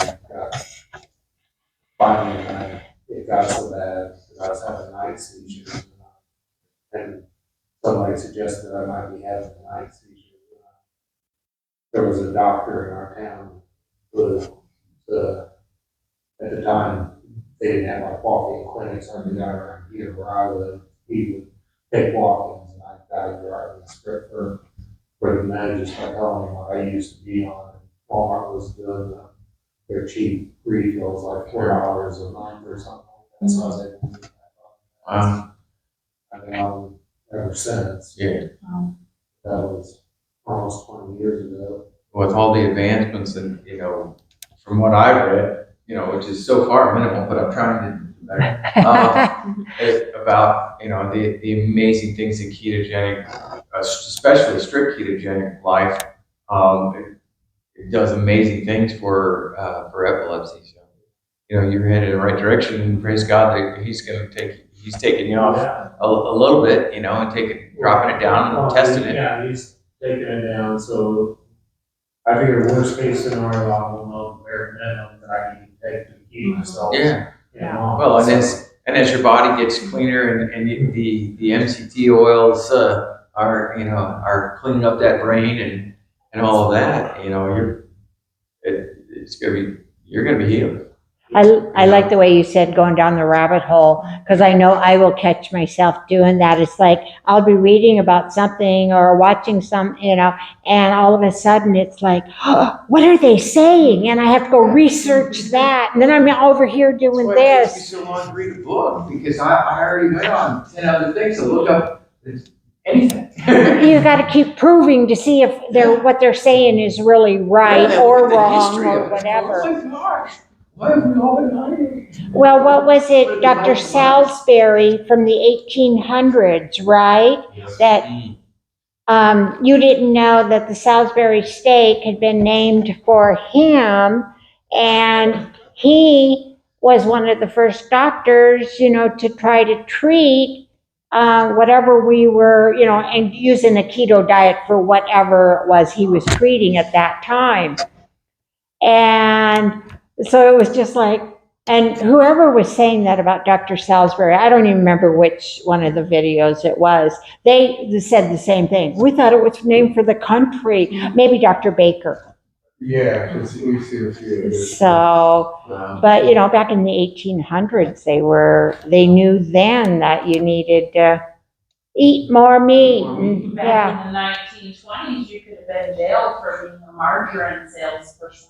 it got so bad that I was having night seizures, and somebody suggested I might be having a night seizure. There was a doctor in our town who, at the time, they didn't have like walk-in clinics or anything around here where I lived. He would take walk-ins, and I got a driving script for the med just by telling him what I used to be on. Walmart was doing their cheap refills, like $4 a month or something like That's why I was able to get back on. Wow. I've been on ever since. Yeah. That was almost 20 years ago. With all the advancements and, from what I've read, which is so far minimal, but I'm trying to do better. About, the amazing things in ketogenic, especially strict ketogenic life. It does amazing things for epilepsy. So, you're headed in the right direction, and praise God that he's taking you off a little bit, and dropping it down and testing it. Yeah, he's taking it down. So I figure worst case scenario, I will know the bare minimum that I need to take to keep myself. Yeah. Yeah. Well, as your body gets cleaner and the MCT oils are cleaning up that brain and all of that, you're gonna be healed. I like the way you said going down the rabbit hole, because I know I will catch myself doing that. It's like I'll be reading about something or watching and all of a sudden it's like, oh, what are they saying? And I have to go research that. And then I'm over here doing That's why it takes this. me so long to read a book, because I already went on 10 other things to look up anything. You got to keep proving to see if what they're saying is really right or wrong or whatever. Oh my gosh. Why have we all been hiding? Well, what was it, Dr. Salisbury from the 1800s, right? That you didn't know that the Salisbury steak had been named for him, and he was one of the first doctors, to try to treat whatever we were, and using a keto diet for whatever it was he was treating at that time. And so it was just like, and whoever was saying that about Dr. Salisbury, I don't even remember which one of the videos it was, they said the same thing. We thought it was named for the country, maybe Dr. Baker. Yeah, because we see a few of this. So, but back in the 1800s, they knew then that you needed to eat more meat. Back in the 1920s, you could have been jailed for being a margarine salesperson.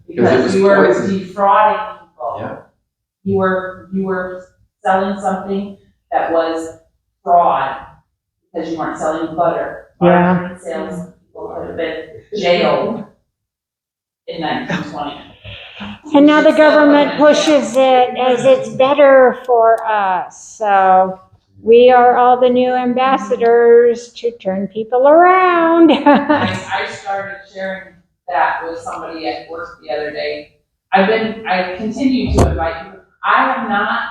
Because you were defrauding people. Yeah. You were selling something that was fraud because you weren't selling butter. Yeah. Margarine sales people could have been jailed in 1920. And now the government pushes it as it's better for us. So we are all the new ambassadors to turn people around. I started sharing that with somebody at work the other day. I continue to invite people. I have not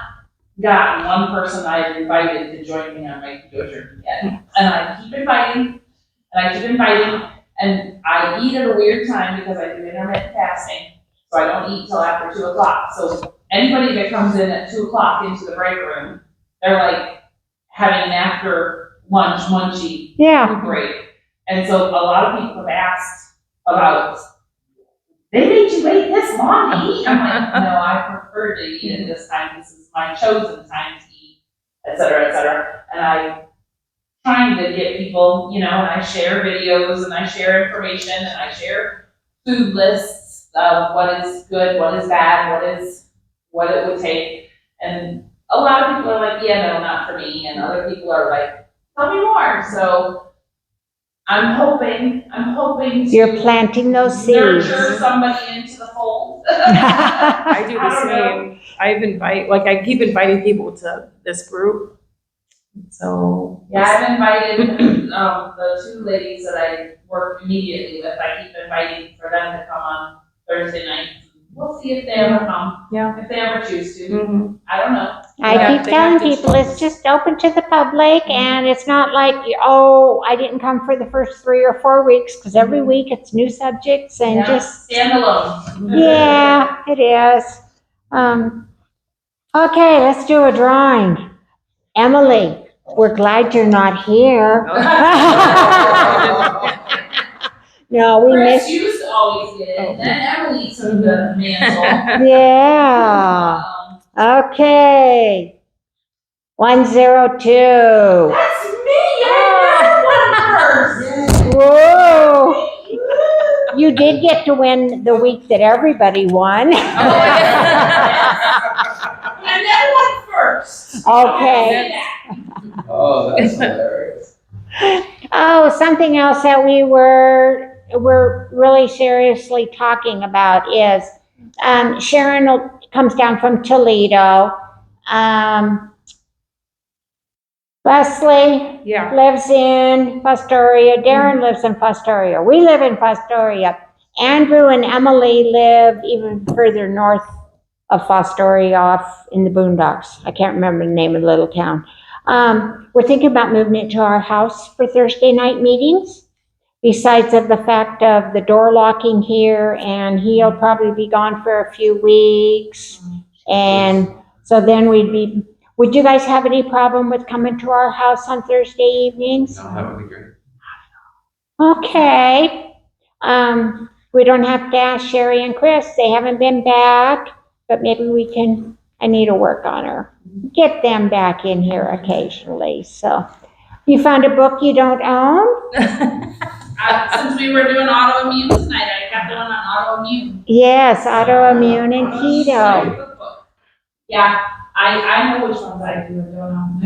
gotten one person I've invited to join me on my keto journey yet. And I keep inviting, and I eat at a weird time because I do intermittent fasting. So I don't eat till after 2 o'clock. So anybody that comes in at 2 o'clock into the break room, they're like having an after lunch munchie break. And so a lot of people have asked about, they made you wait this long to eat? I'm like, no, I prefer to eat at this time. This is my chosen time to eat, et cetera, et cetera. And I'm trying to get people, and I share videos and I share information and I share food lists of what is good, what is bad, what it would take. And a lot of people are like, yeah, no, not for me. And other people are like, tell me more. So I'm hoping to You're planting those seeds. nurture somebody into the fold. I do the don't same. I keep inviting people to this group. So. Yeah, I've invited the 2 ladies that I work immediately with. I keep inviting for them to come on Thursday night. We'll see if they ever come. Yeah. If they ever choose to. Mm-hmm. I don't know. I keep telling people it's just open to the public, and it's not like, I didn't come for the first 3 or 4 weeks, because every week it's new subjects and just stand alone. Yeah, it is. Okay, let's do a drawing. Emily, we're glad you're not here. No, we Chris miss. used to always get it, and then Emily took the mantle. Yeah. Okay. 102. That's me! I got one first! Whoa. You did get to win the week that everybody won. And then one first. Okay. Oh, that's hilarious. Oh, something else that we're really seriously talking about is Sharon comes down from Toledo. Leslie Yeah. lives in Fostoria. Darren lives in Fostoria. We live in Fostoria. Andrew and Emily live even further north of Fostoria, off in the boondocks. I can't remember the name of the little town. We're thinking about moving it to our house for Thursday night meetings. Besides of the fact of the door locking here, and he'll probably be gone for a few weeks. And so then would you guys have any problem with coming to our house on Thursday evenings? No, that would be great. Okay. We don't have to ask Sherry and Chris. They haven't been back, but maybe I need to work on her. Get them back in here occasionally. So you found a book you don't own? Since we were doing autoimmune tonight, I got the one on autoimmune. Yes, autoimmune and keto. Cookbook. Yeah, I know which ones I do and don't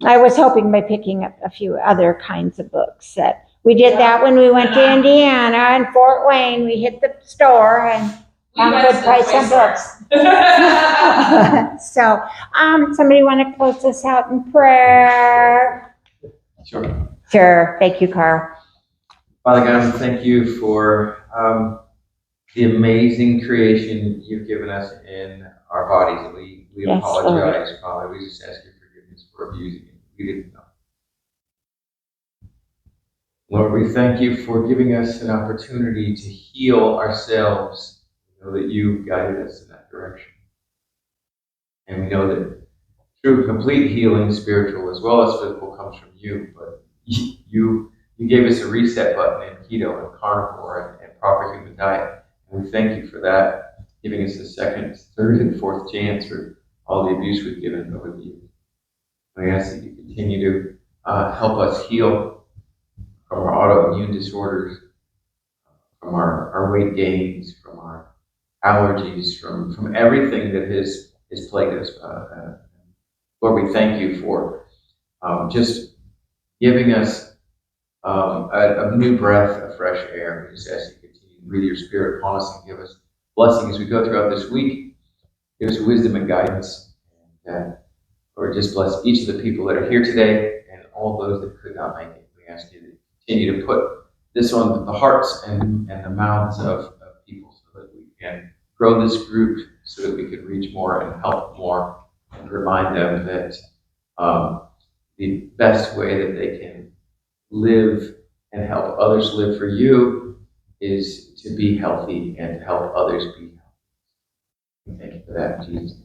know. I was hoping by picking up a few other kinds of books that we did that when we went to Indiana and Fort Wayne. We hit the store and found a good price on books. So, somebody want to close us out in prayer? Sure. Sure. Thank you, Carl. Father God, thank you for the amazing creation you've given us in our bodies. We Yes, apologize, Father. We just ask your forgiveness for abusing it. We didn't know. Lord, we thank you for giving us an opportunity to heal ourselves. We know that you guided us in that direction. And we know that true, complete healing, spiritual as well as physical, comes from you. But you gave us a reset button in keto and carnivore and proper human diet. And we thank you for that, giving us a second, third, and fourth chance for all the abuse we've given over the years. We ask that you continue to help us heal from our autoimmune disorders, from our weight gains, from our allergies, from everything that has plagued us. Lord, we thank you for just giving us a new breath of fresh air. We just ask you to continue to breathe your spirit upon us and give us blessing as we go throughout this week. Give us wisdom and guidance. And Lord, just bless each of the people that are here today and all those that could not make it. We ask you to continue to put this on the hearts and the mouths of people so that we can grow this group, so that we can reach more and help more and remind them that the best way that they can live and help others live for you is to be healthy and to help others be healthy. Thank you for that, Jesus.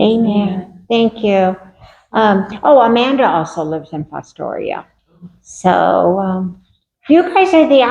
Amen. Thank you. Amanda also lives in Fostoria. So, you guys are the